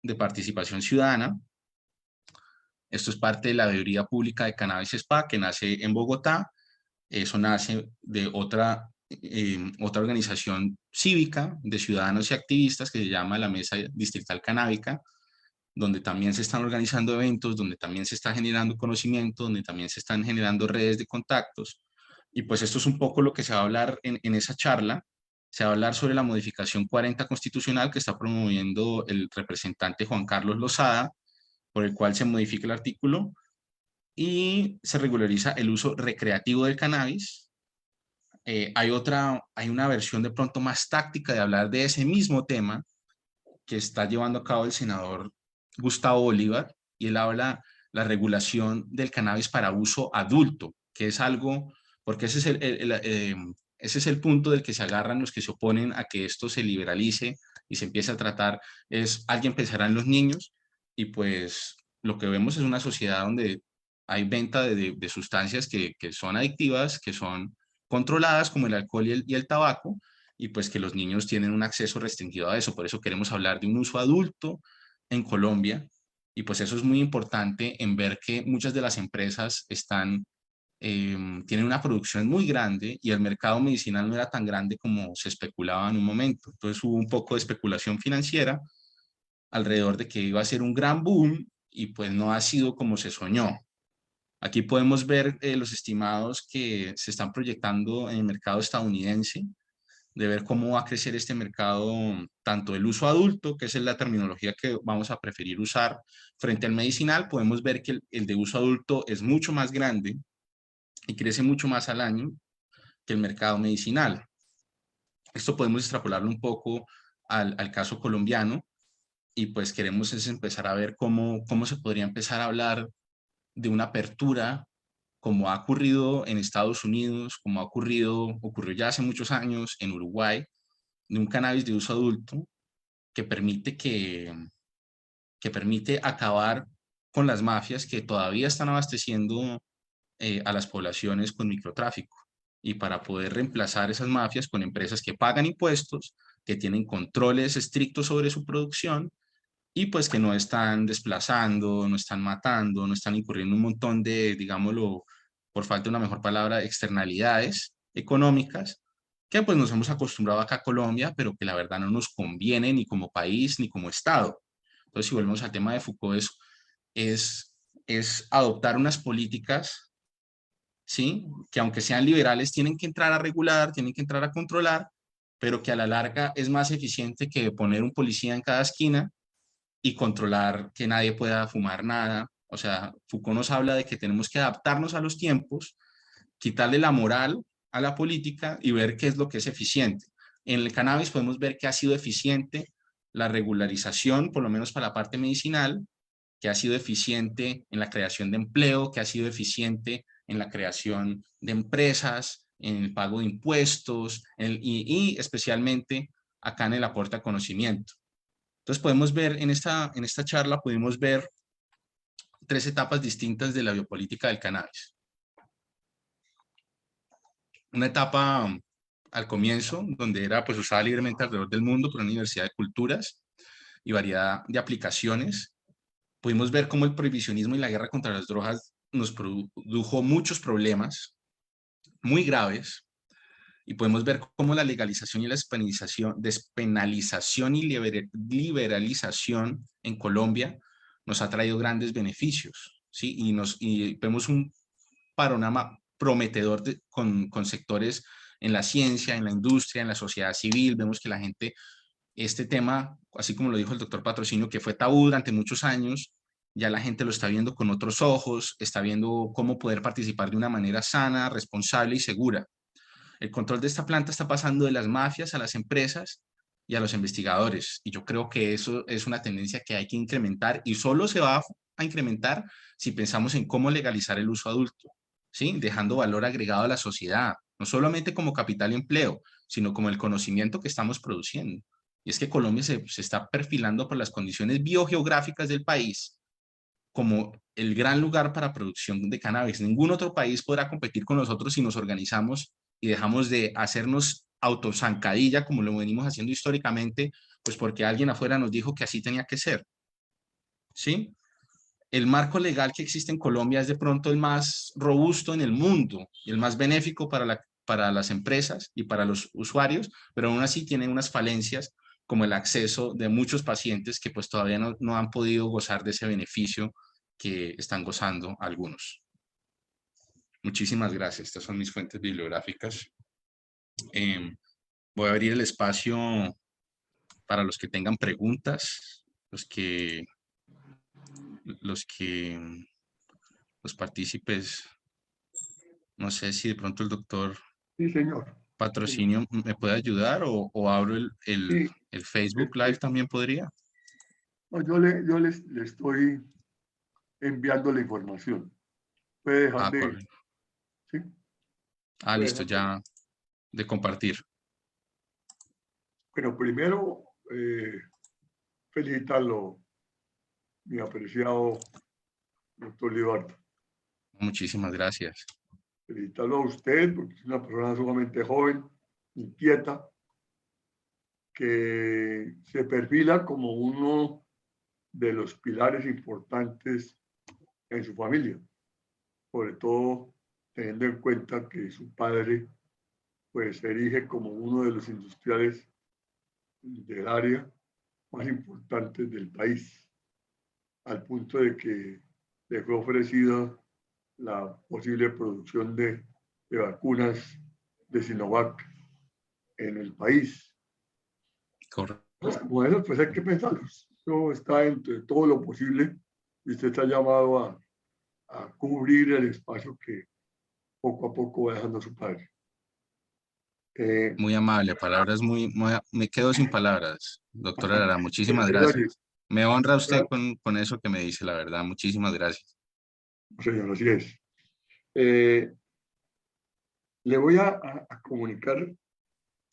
de participación ciudadana. Esto es parte de la Veeduría Pública de Cannabis SPA, que nace en Bogotá. Eso nace de otra organización cívica de ciudadanos y activistas que se llama la Mesa Distrital Canábica, donde también se están organizando eventos, donde también se está generando conocimiento, donde también se están generando redes de contactos. Y pues esto es un poco lo que se va a hablar en esa charla. Se va a hablar sobre la modificación 40 constitucional que está promoviendo el representante Juan Carlos Lozada, por el cual se modifica el artículo y se regulariza el uso recreativo del cannabis. Hay una versión de pronto más táctica de hablar de ese mismo tema que está llevando a cabo el senador Gustavo Bolívar, y él habla la regulación del cannabis para uso adulto, que es algo, porque ese es el punto del que se agarran los que se oponen a que esto se liberalice y se empiece a tratar, alguien pensará en los niños, y pues lo que vemos es una sociedad donde hay venta de sustancias que son adictivas, que son controladas, como el alcohol y el tabaco, y pues que los niños tienen un acceso restringido a eso. Por eso queremos hablar de un uso adulto en Colombia, y pues eso es muy importante en ver que muchas de las empresas tienen una producción muy grande y el mercado medicinal no era tan grande como se especulaba en un momento. Entonces hubo un poco de especulación financiera alrededor de que iba a ser un gran boom y pues no ha sido como se soñó. Aquí podemos ver los estimados que se están proyectando en el mercado estadounidense, de ver cómo va a crecer este mercado, tanto el uso adulto, que es la terminología que vamos a preferir usar, frente al medicinal. Podemos ver que el de uso adulto es mucho más grande y crece mucho más al año que el mercado medicinal. Esto podemos extrapolarlo un poco al caso colombiano, y pues queremos es empezar a ver cómo se podría empezar a hablar de una apertura, como ha ocurrido en Estados Unidos, como ocurrió ya hace muchos años en Uruguay, de un cannabis de uso adulto que permite acabar con las mafias que todavía están abasteciendo a las poblaciones con microtráfico, y para poder reemplazar esas mafias con empresas que pagan impuestos, que tienen controles estrictos sobre su producción, y pues que no están desplazando, no están matando, no están incurriendo en un montón de, digámoslo, por falta de una mejor palabra, externalidades económicas, que pues nos hemos acostumbrado acá a Colombia, pero que la verdad no nos conviene ni como país ni como Estado. Entonces, si volvemos al tema de Foucault, es adoptar unas políticas, ¿sí?, que aunque sean liberales, tienen que entrar a regular, tienen que entrar a controlar, pero que a la larga es más eficiente que poner un policía en cada esquina y controlar que nadie pueda fumar nada. O sea, Foucault nos habla de que tenemos que adaptarnos a los tiempos, quitarle la moral a la política y ver qué es lo que es eficiente. En el cannabis podemos ver que ha sido eficiente la regularización, por lo menos para la parte medicinal, que ha sido eficiente en la creación de empleo, que ha sido eficiente en la creación de empresas, en el pago de impuestos, y especialmente acá en el aporte a conocimiento. Entonces podemos ver en esta charla, pudimos ver tres etapas distintas de la biopolítica del cannabis. Una etapa al comienzo, donde era pues usada libremente alrededor del mundo por una diversidad de culturas y variedad de aplicaciones. Pudimos ver cómo el prohibicionismo y la guerra contra las drogas nos produjo muchos problemas muy graves, y podemos ver cómo la legalización y la despenalización y liberalización en Colombia nos ha traído grandes beneficios, ¿sí? Y vemos un panorama prometedor con sectores en la ciencia, en la industria, en la sociedad civil. Vemos que la gente, este tema, así como lo dijo el doctor Patrocinio, que fue tabú durante muchos años, ya la gente lo está viendo con otros ojos, está viendo cómo poder participar de una manera sana, responsable y segura. El control de esta planta está pasando de las mafias a las empresas y a los investigadores, y yo creo que eso es una tendencia que hay que incrementar, y solo se va a incrementar si pensamos en cómo legalizar el uso adulto, ¿sí? Dejando valor agregado a la sociedad, no solamente como capital y empleo, sino como el conocimiento que estamos produciendo. Y es que Colombia se está perfilando por las condiciones biogeográficas del país como el gran lugar para producción de cannabis. Ningún otro país podrá competir con nosotros si nos organizamos y dejamos de hacernos autozancadilla como lo venimos haciendo históricamente, pues porque alguien afuera nos dijo que así tenía que ser, ¿sí? El marco legal que existe en Colombia es de pronto el más robusto en el mundo y el más benéfico para las empresas y para los usuarios, pero aún así tiene unas falencias, como el acceso de muchos pacientes que pues todavía no han podido gozar de ese beneficio que están gozando algunos. Muchísimas gracias. Estas son mis fuentes bibliográficas. Voy a abrir el espacio para los que tengan preguntas, los partícipes. No sé si de pronto el doctor Sí, señor. Sí, Patrocinio me puede ayudar, o abro sí, el Facebook Live este, también podría. no, le estoy enviando la información. Puede dejar Ah, de, correcto. sí, Ah, puede listo, dejar de. ya de compartir. Bueno, primero, felicitarlo, mi apreciado doctor Libardo. Muchísimas gracias. Felicitarlo a usted, porque es una persona sumamente joven, inquieta, que se perfila como uno de los pilares importantes en su familia, sobre todo teniendo en cuenta que su padre pues se erige como uno de los industriales del área más importantes del país, al punto de que le fue ofrecida la posible producción de vacunas de Sinovac en el país. Correcto. Pues como eso, pues hay que pensarlos. Eso está entre todo lo posible y usted está llamado a cubrir el espacio que poco a poco va dejando su padre. Muy amable, palabras me quedo sin palabras, doctora Lara, muchísimas Secretario, gracias. Me honra usted con eso que me dice, la verdad, muchísimas gracias. señor, así es. Le voy a comunicar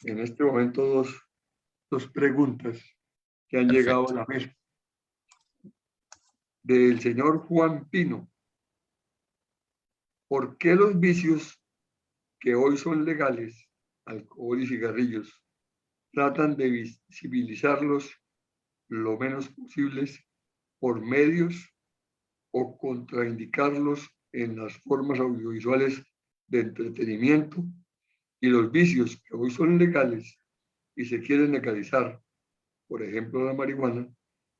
en este momento dos preguntas que han llegado a Perfecto. la mesa. Del señor Juan Pino. ¿Por qué los vicios que hoy son legales, alcohol y cigarrillos, tratan de visibilizarlos lo menos posibles por medios o contraindicarlos en las formas audiovisuales de entretenimiento, y los vicios que hoy son legales y se quieren legalizar, por ejemplo la marihuana,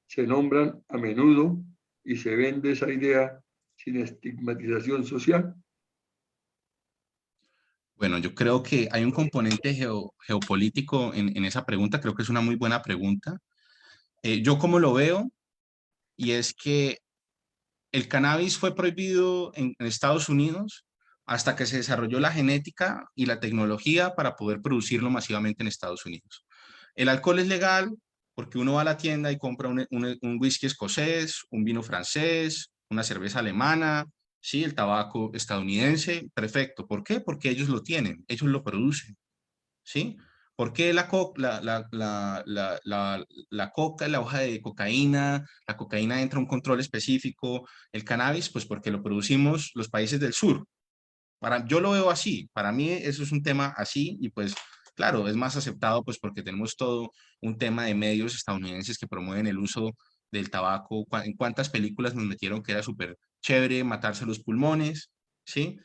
se nombran a menudo y se vende esa idea sin estigmatización social? Bueno, yo creo que hay un componente geopolítico en esa pregunta, creo que es una muy buena pregunta. Yo como lo veo, y es que el cannabis fue prohibido en Estados Unidos hasta que se desarrolló la genética y la tecnología para poder producirlo masivamente en Estados Unidos. El alcohol es legal porque uno va a la tienda y compra un whisky escocés, un vino francés, una cerveza alemana, sí, el tabaco estadounidense, perfecto. ¿Por qué? Porque ellos lo tienen, ellos lo producen, ¿sí? ¿Por qué la coca, la hoja de cocaína, la cocaína entra a un control específico, el cannabis? Pues porque lo producimos los países del sur. Yo lo veo así, para mí eso es un tema así y pues claro, es más aceptado pues porque tenemos todo un tema de medios estadounidenses que promueven el uso del tabaco. En cuántas películas nos metieron que era súper chévere matarse los pulmones, ¿sí?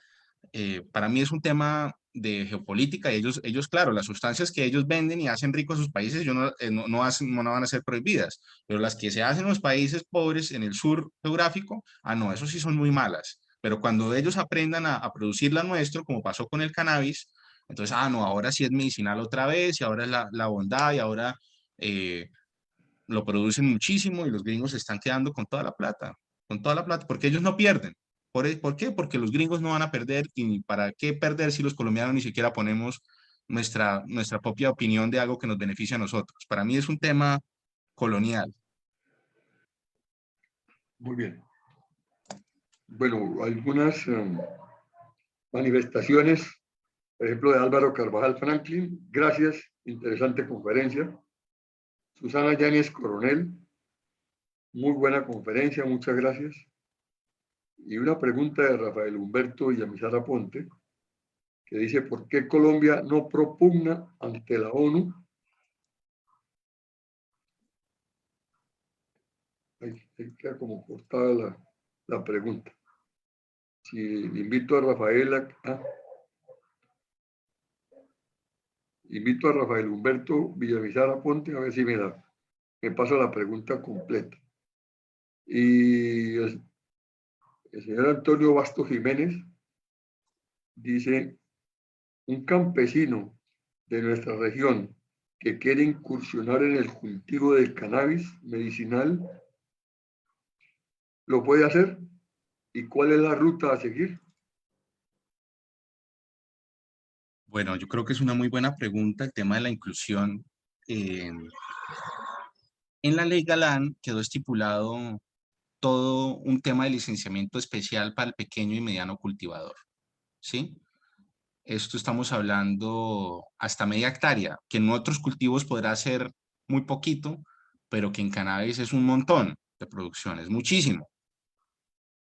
Para mí es un tema de geopolítica y ellos, claro, las sustancias que ellos venden y hacen ricos a sus países no van a ser prohibidas, pero las que se hacen en los países pobres en el sur geográfico, no, eso sí son muy malas. Pero cuando ellos aprendan a producir la nuestro, como pasó con el cannabis, entonces, no, ahora sí es medicinal otra vez y ahora es la bondad y ahora eh, lo producen muchísimo y los gringos se están quedando con toda la plata, porque ellos no pierden. ¿Por qué? Porque los gringos no van a perder y ¿para qué perder si los colombianos ni siquiera ponemos nuestra propia opinión de algo que nos beneficia a nosotros? Para mí es un tema colonial. Muy bien. Bueno, algunas manifestaciones, por ejemplo, de Álvaro Carvajal Franklin. Gracias, interesante conferencia. Susana Yáñez Coronel, muy buena conferencia, muchas gracias. Y una pregunta de Rafael Humberto Villamizar Aponte, que dice: ¿por qué Colombia no propugna ante la ONU? Ahí queda como cortada la pregunta. Si le invito a Rafael invito a Rafael Humberto Villamizar Aponte a ver si me pasa la pregunta completa. Y el señor Antonio Basto Jiménez dice: un campesino de nuestra región que quiere incursionar en el cultivo del cannabis medicinal, ¿lo puede hacer? ¿Y cuál es la ruta a seguir? Bueno, yo creo que es una muy buena pregunta el tema de la inclusión. Eh, en la ley Galán quedó estipulado todo un tema de licenciamiento especial para el pequeño y mediano cultivador, ¿sí? Esto estamos hablando hasta media hectárea, que en otros cultivos podrá ser muy poquito, pero que en cannabis es un montón de producción, es muchísimo.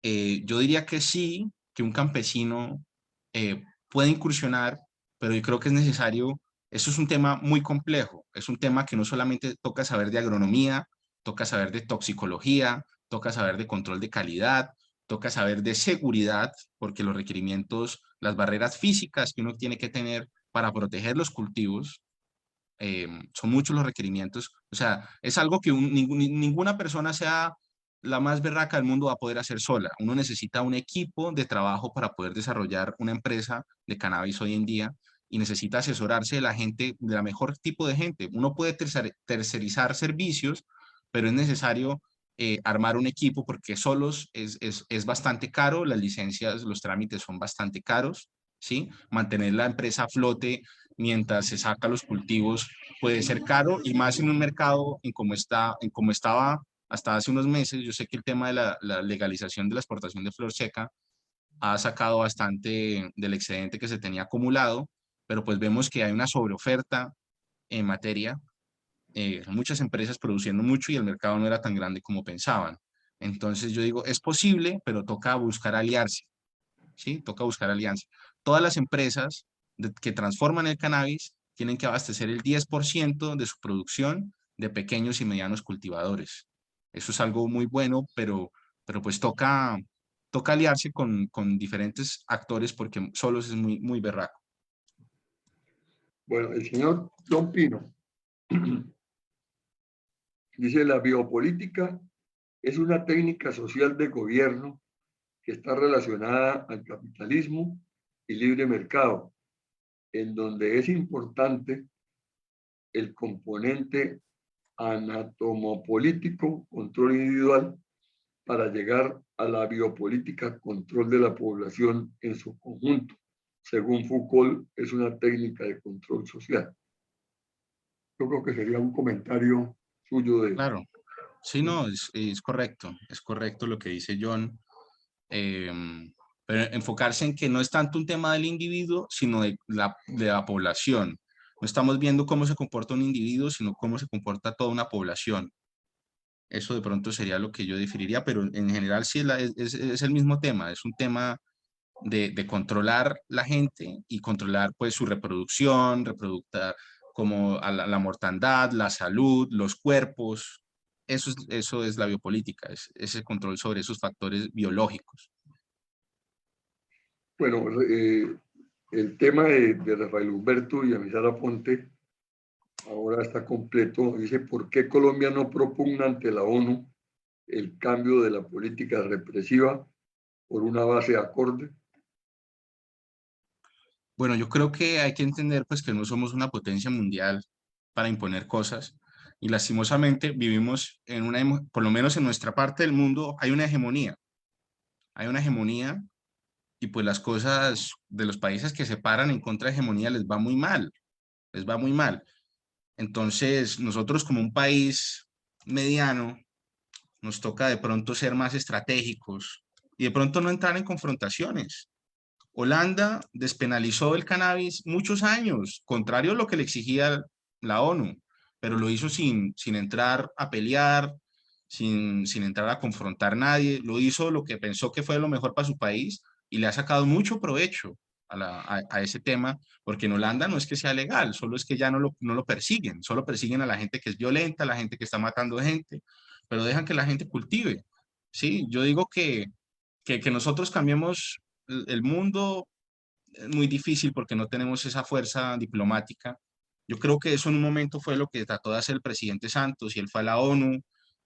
Yo diría que sí, que un campesino puede incursionar, pero yo creo que es necesario. Eso es un tema muy complejo, es un tema que no solamente toca saber de agronomía, toca saber de toxicología, toca saber de control de calidad, toca saber de seguridad, porque los requerimientos, las barreras físicas que uno tiene que tener para proteger los cultivos, son muchos los requerimientos. O sea, es algo que ninguna persona, sea la más berraca del mundo, va a poder hacer sola. Uno necesita un equipo de trabajo para poder desarrollar una empresa de cannabis hoy en día, y necesita asesorarse de la gente, de la mejor tipo de gente. Uno puede tercerizar servicios, pero es necesario armar un equipo, porque solos es bastante caro, las licencias, los trámites son bastante caros, ¿sí? Mantener la empresa a flote mientras se saca los cultivos puede ser caro, y más en un mercado en como estaba hasta hace unos meses. Yo sé que el tema de la legalización de la exportación de flor seca ha sacado bastante del excedente que se tenía acumulado, pero pues vemos que hay una sobreoferta en materia, muchas empresas produciendo mucho y el mercado no era tan grande como pensaban. Entonces yo digo, es posible, pero toca buscar aliarse, ¿sí? Toca buscar alianza. Todas las empresas que transforman el cannabis tienen que abastecer el 10% de su producción de pequeños y medianos cultivadores. Eso es algo muy bueno, pero pues toca aliarse con diferentes actores, porque solos es muy berraco. Bueno, el señor John Pino dice: la biopolítica es una técnica social de gobierno que está relacionada al capitalismo y libre mercado, en donde es importante el componente anatomopolítico, control individual, para llegar a la biopolítica, control de la población en su conjunto. Según Foucault, es una técnica de control social. Yo creo que sería un comentario suyo de... Claro, sí, no, es correcto lo que dice John. eh, pero enfocarse en que no es tanto un tema del individuo, sino de la población. No estamos viendo cómo se comporta un individuo, sino cómo se comporta toda una población. Eso de pronto sería lo que yo definiría, pero en general sí es el mismo tema. Es un tema de controlar la gente y controlar pues su reproducción, reproductar como a la mortandad, la salud, los cuerpos. Eso es la biopolítica, es ese control sobre esos factores biológicos. Bueno, el tema de Rafael Humberto y Amisara Ponte ahora está completo. Dice: ¿por qué Colombia no propugna ante la ONU el cambio de la política represiva por una base acorde? Bueno, yo creo que hay que entender pues que no somos una potencia mundial para imponer cosas, y lastimosamente vivimos en por lo menos en nuestra parte del mundo, hay una hegemonía, y pues las cosas de los países que se paran en contra de hegemonía les va muy mal, les va muy mal. Entonces, nosotros como un país mediano, nos toca de pronto ser más estratégicos y de pronto no entrar en confrontaciones. Holanda despenalizó el cannabis muchos años, contrario a lo que le exigía la ONU, pero lo hizo sin entrar a pelear, sin entrar a confrontar a nadie. Lo hizo lo que pensó que fue lo mejor para su país, y le ha sacado mucho provecho a ese tema, porque en Holanda no es que sea legal, solo es que ya no lo persiguen, solo persiguen a la gente que es violenta, a la gente que está matando gente, pero dejan que la gente cultive. Sí, yo digo que nosotros cambiemos el mundo. Es muy difícil porque no tenemos esa fuerza diplomática. Yo creo que eso en un momento fue lo que trató de hacer el presidente Santos, y él fue a la ONU.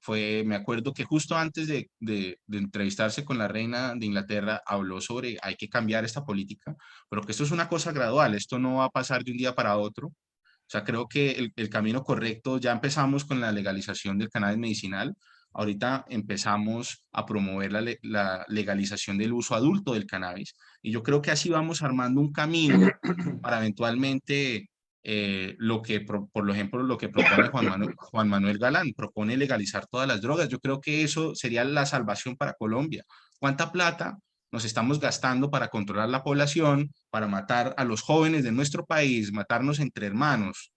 Me acuerdo que justo antes de entrevistarse con la reina de Inglaterra, habló sobre hay que cambiar esta política, pero que esto es una cosa gradual, esto no va a pasar de un día para otro. O sea, creo que el camino correcto, ya empezamos con la legalización del cannabis medicinal, ahorita empezamos a promover la legalización del uso adulto del cannabis, y yo creo que así vamos armando un camino para eventualmente por ejemplo, lo que propone Juan Manuel Galán, propone legalizar todas las drogas. Yo creo que eso sería la salvación para Colombia. ¿Cuánta plata nos estamos gastando para controlar la población, para matar a los jóvenes de nuestro país, matarnos entre hermanos?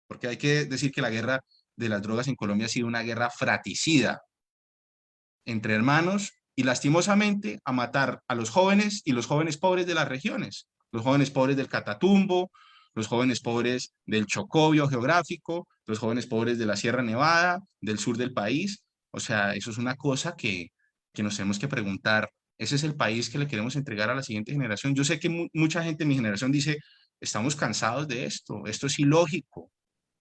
Porque hay que decir que la guerra de las drogas en Colombia ha sido una guerra fratricida entre hermanos, y lastimosamente a matar a los jóvenes y los jóvenes pobres de las regiones, los jóvenes pobres del Catatumbo, los jóvenes pobres del Chocó geográfico, los jóvenes pobres de la Sierra Nevada, del sur del país. O sea, eso es una cosa que nos tenemos que preguntar. ¿Ese es el país que le queremos entregar a la siguiente generación? Yo sé que mucha gente de mi generación dice, estamos cansados de esto es ilógico,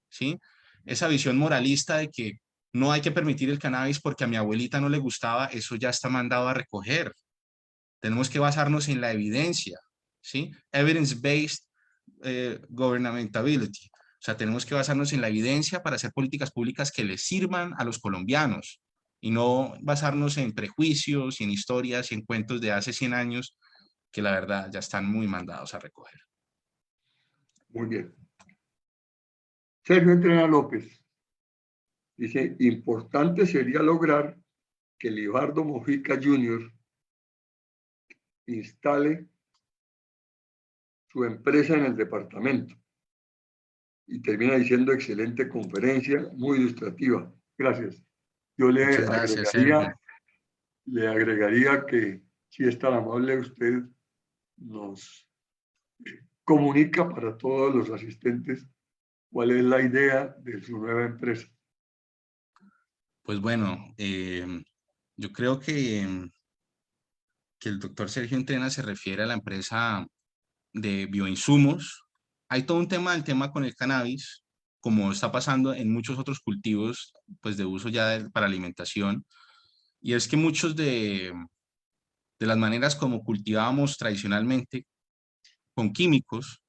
¿sí? Esa visión moralista de que no hay que permitir el cannabis porque a mi abuelita no le gustaba, eso ya está mandado a recoger. Tenemos que basarnos en la evidencia, ¿sí? Evidence-based governmentability. O sea, tenemos que basarnos en la evidencia para hacer políticas públicas que les sirvan a los colombianos y no basarnos en prejuicios y en historias y en cuentos de hace 100 años que la verdad ya están muy mandados a recoger. Muy bien. Sergio Entrena López dice, importante sería lograr que Libardo Mojica Jr. instale su empresa en el departamento. Y termina diciendo, excelente conferencia, muy ilustrativa. Gracias. Yo Muchas gracias, Sergio. le agregaría que si es tan amable, usted nos comunica para todos los asistentes cuál es la idea de su nueva empresa. Pues bueno, yo creo que el doctor Sergio Entrena se refiere a la empresa de bioinsumos. Hay todo un tema con el cannabis, como está pasando en muchos otros cultivos pues de uso ya para alimentación, y es que muchos de las maneras como cultivábamos tradicionalmente con químicos,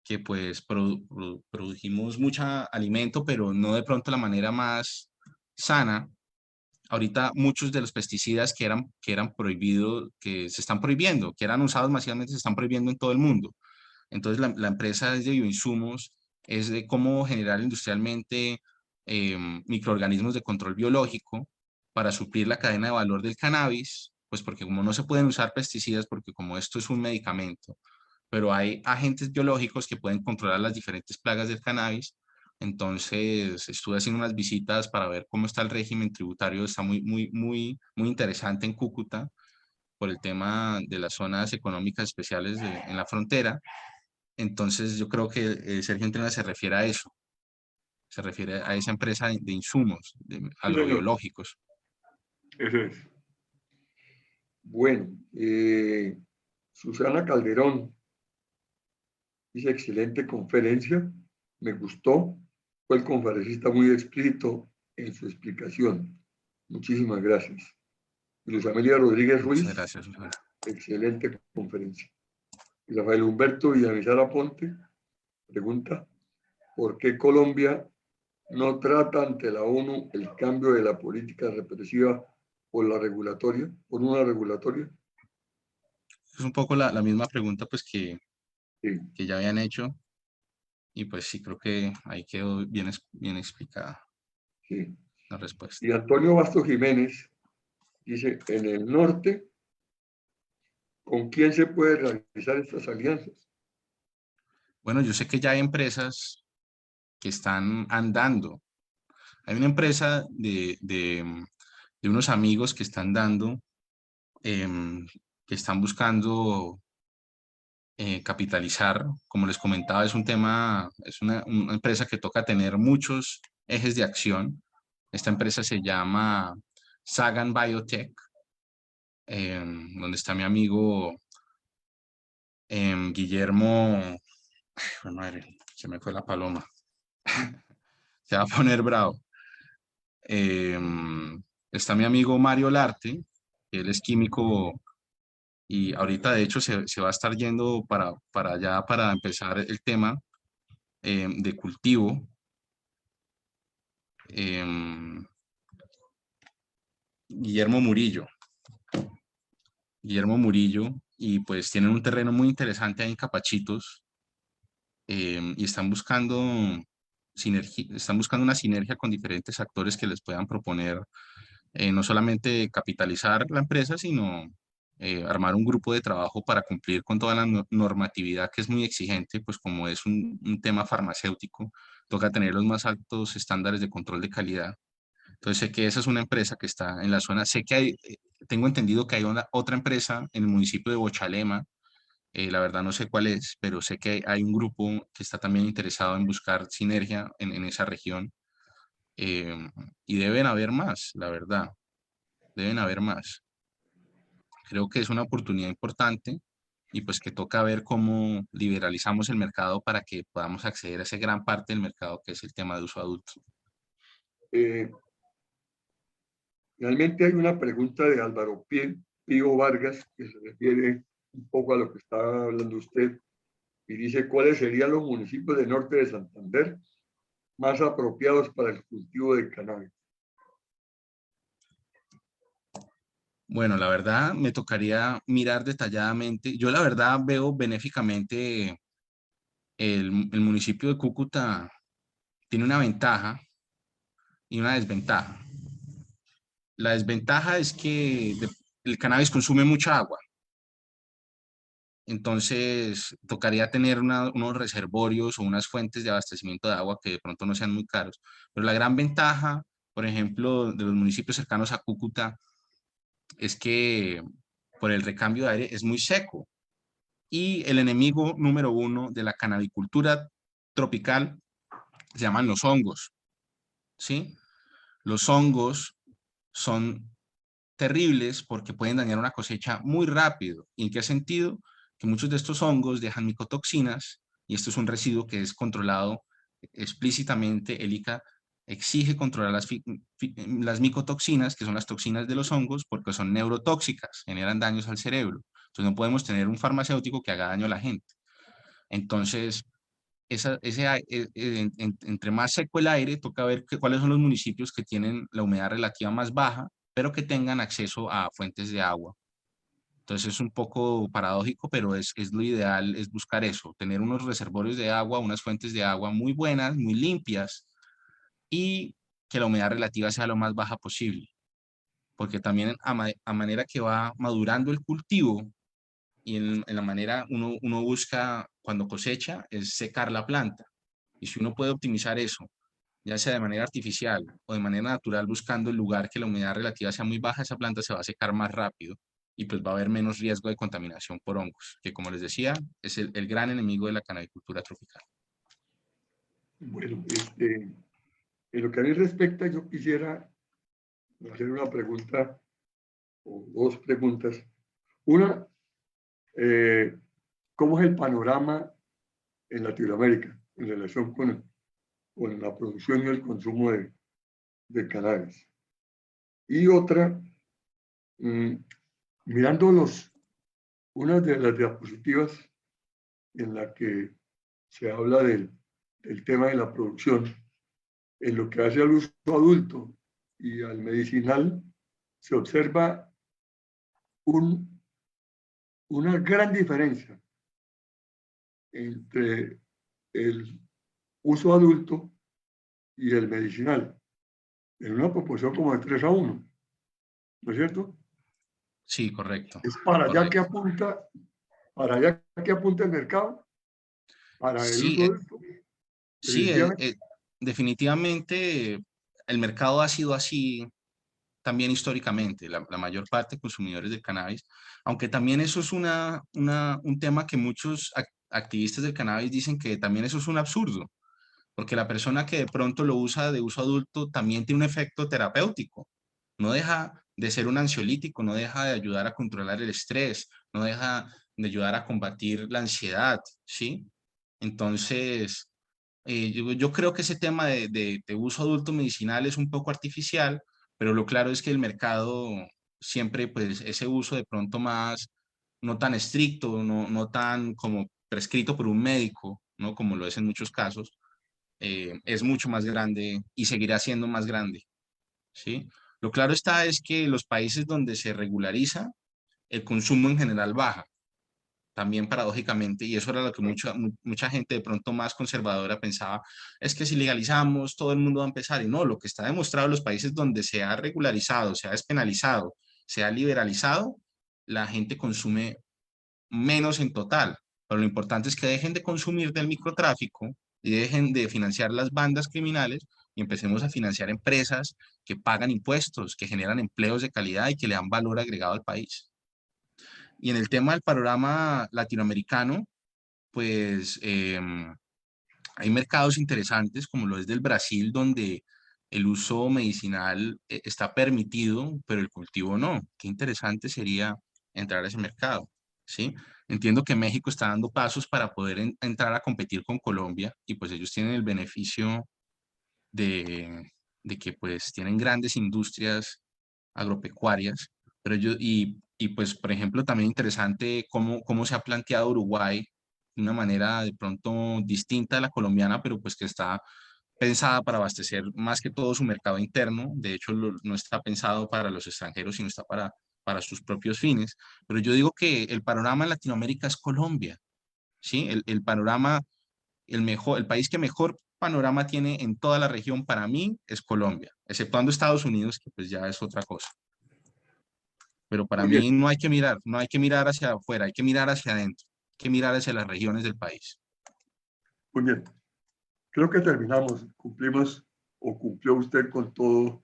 que pues produjimos mucho alimento, pero no de pronto la manera más sana. Ahorita muchos de los pesticidas que eran prohibidos, que se están prohibiendo, que eran usados masivamente, se están prohibiendo en todo el mundo. Entonces la empresa es de bioinsumos, es de cómo generar industrialmente microorganismos de control biológico para suplir la cadena de valor del cannabis, pues porque como no se pueden usar pesticidas, porque como esto es un medicamento, pero hay agentes biológicos que pueden controlar las diferentes plagas del cannabis. Entonces estuve haciendo unas visitas para ver cómo está el régimen tributario, está muy interesante en Cúcuta por el tema de las zonas económicas especiales en la frontera. Entonces yo creo que Sergio Entrena se refiere a eso, se refiere a esa empresa de insumos, agrobiológicos. Eso es. Bueno, Susana Calderón dice, excelente conferencia, me gustó, fue el conferencista muy explícito en su explicación. Muchísimas gracias. Luz Amelia Rodríguez Ruiz, muchas gracias, Susana. Excelente conferencia. Y Rafael Humberto Villamizar Aponte pregunta, ¿por qué Colombia no trata ante la ONU el cambio de la política represiva por una regulatoria? Es un poco la misma pregunta pues Sí, que ya habían hecho, y pues sí creo que ahí quedó bien explicada sí. la respuesta. Y Antonio Bastos Jiménez dice, en el norte, ¿con quién se puede realizar estas alianzas? Bueno, yo sé que ya hay empresas que están andando. Hay una empresa de unos amigos que están dando, que están buscando capitalizar. Como les comentaba, es un tema, es una empresa que toca tener muchos ejes de acción. Esta empresa se llama Sagan Biotech, donde está mi amigo Guillermo. Ay, madre, se me fue la paloma. Se va a poner bravo. Está mi amigo Mario Larte, que él es químico y ahorita de hecho se va a estar yendo para allá para empezar el tema de cultivo. Guillermo Murillo. Guillermo Murillo, y pues tienen un terreno muy interesante ahí en Capachitos, y están buscando una sinergia con diferentes actores que les puedan proponer no solamente capitalizar la empresa, sino armar un grupo de trabajo para cumplir con toda la normatividad que es muy exigente, pues como es un tema farmacéutico, toca tener los más altos estándares de control de calidad. Entonces sé que esa es una empresa que está en la zona, sé que hay, tengo entendido que hay otra empresa en el municipio de Bochalema, la verdad no sé cuál es, pero sé que hay un grupo que está también interesado en buscar sinergia en esa región. eh, y deben haber más, la verdad, deben haber más. Creo que es una oportunidad importante y pues que toca ver cómo liberalizamos el mercado para que podamos acceder a esa gran parte del mercado que es el tema de uso adulto. Eh, Realmente hay una pregunta de Álvaro Pío Vargas que se refiere un poco a lo que estaba hablando usted y dice cuáles serían los municipios del norte de Santander más apropiados para el cultivo de cannabis. Bueno, la verdad me tocaría mirar detalladamente. Yo la verdad veo benéficamente el municipio de Cúcuta tiene una ventaja y una desventaja. La desventaja es que el cannabis consume mucha agua. Entonces, tocaría tener unos reservorios o unas fuentes de abastecimiento de agua que de pronto no sean muy caros. Pero la gran ventaja, por ejemplo, de los municipios cercanos a Cúcuta, es que por el recambio de aire es muy seco. Y el enemigo número uno de la canabicultura tropical se llaman los hongos, ¿sí? Los hongos son terribles porque pueden dañar una cosecha muy rápido. ¿Y en qué sentido? Que muchos de estos hongos dejan micotoxinas y esto es un residuo que es controlado explícitamente. El ICA exige controlar las micotoxinas, que son las toxinas de los hongos, porque son neurotóxicas, generan daños al cerebro. Entonces no podemos tener un farmacéutico que haga daño a la gente. Entonces, entre más seco el aire, toca ver cuáles son los municipios que tienen la humedad relativa más baja, pero que tengan acceso a fuentes de agua. Entonces es un poco paradójico, pero es lo ideal, es buscar eso, tener unos reservorios de agua, unas fuentes de agua muy buenas, muy limpias, y que la humedad relativa sea lo más baja posible. Porque también a manera que va madurando el cultivo, y en la manera uno busca cuando cosecha es secar la planta. Y si uno puede optimizar eso, ya sea de manera artificial o de manera natural, buscando el lugar que la humedad relativa sea muy baja, esa planta se va a secar más rápido y pues va a haber menos riesgo de contaminación por hongos, que como les decía, es el gran enemigo de la canabicultura tropical. Bueno, en lo que a mí respecta, yo quisiera hacer una pregunta o dos preguntas. Una, ¿cómo es el panorama en Latinoamérica en relación con la producción y el consumo de cannabis? Y otra, mirando una de las diapositivas en la que se habla del tema de la producción, en lo que hace al uso adulto y al medicinal, se observa una gran diferencia entre el uso adulto y el medicinal, en una proporción como de 3-1, ¿no es cierto? Sí, correcto, Es para allá que correcto. apunta, para allá que apunta el mercado, para el Sí, uso adulto, sí, definitivamente. definitivamente el mercado ha sido así también históricamente, la mayor parte de consumidores de cannabis, aunque también eso es un tema que muchos activistas del cannabis dicen que también eso es un absurdo, porque la persona que de pronto lo usa de uso adulto también tiene un efecto terapéutico, no deja de ser un ansiolítico, no deja de ayudar a controlar el estrés, no deja de ayudar a combatir la ansiedad, ¿sí? Entonces, yo creo que ese tema de uso adulto medicinal es un poco artificial, pero lo claro es que el mercado siempre, pues, ese uso de pronto más, no tan estricto, no tan como prescrito por un médico, ¿no? Como lo es en muchos casos, es mucho más grande y seguirá siendo más grande, ¿sí? Lo claro está es que los países donde se regulariza, el consumo en general baja también paradójicamente, y eso era lo que mucha gente de pronto más conservadora pensaba, es que si legalizamos, todo el mundo va a empezar, y no, lo que está demostrado en los países donde se ha regularizado, se ha despenalizado, se ha liberalizado, la gente consume menos en total, pero lo importante es que dejen de consumir del microtráfico y dejen de financiar las bandas criminales y empecemos a financiar empresas que pagan impuestos, que generan empleos de calidad y que le dan valor agregado al país. Y en el tema del panorama latinoamericano, pues hay mercados interesantes como lo es del Brasil, donde el uso medicinal está permitido, pero el cultivo no. Qué interesante sería entrar a ese mercado, ¿sí? Entiendo que México está dando pasos para poder entrar a competir con Colombia y pues ellos tienen el beneficio de que pues tienen grandes industrias agropecuarias, pero y pues por ejemplo también interesante cómo se ha planteado Uruguay de una manera de pronto distinta a la colombiana, pero pues que está pensada para abastecer más que todo su mercado interno. De hecho, no está pensado para los extranjeros, sino está para sus propios fines. Pero yo digo que el panorama en Latinoamérica es Colombia, ¿sí? El panorama, el país que mejor panorama tiene en toda la región para mí es Colombia, exceptuando Estados Unidos, que pues ya es otra cosa. Pero para Muy bien, mí no hay que mirar hacia afuera, hay que mirar hacia adentro, hay que mirar hacia las regiones del país. muy bien. Creo que terminamos, cumplimos o cumplió usted con todo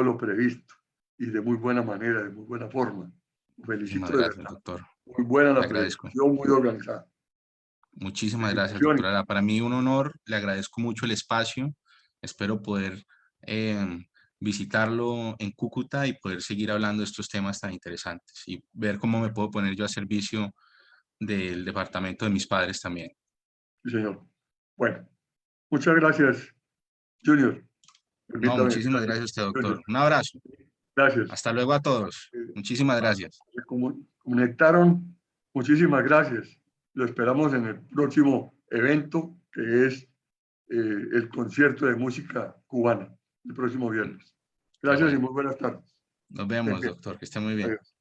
lo previsto y de muy buena manera, de muy buena forma. Muchísimas Felicito de gracias, verdad. doctor. Muy buena Le la agradezco. presentación, muy organizada. Muchísimas gracias, Felicitaciones, doctora. Para mí un honor, le agradezco mucho el espacio. Espero poder visitarlo en Cúcuta y poder seguir hablando de estos temas tan interesantes y ver cómo me puedo poner yo a servicio del departamento de mis padres también. sí, señor. Bueno, muchas gracias, Junior. No, Permítame. muchísimas gracias a usted, Junior. doctor. Un abrazo. Gracias. Hasta luego a todos. Muchísimas gracias. Se conectaron. Muchísimas gracias. Lo esperamos en el próximo evento, que es el concierto de música cubana, el próximo viernes. Gracias y Correcto. muy buenas tardes. Nos Estén vemos, bien. doctor. Que esté muy bien. Adiós.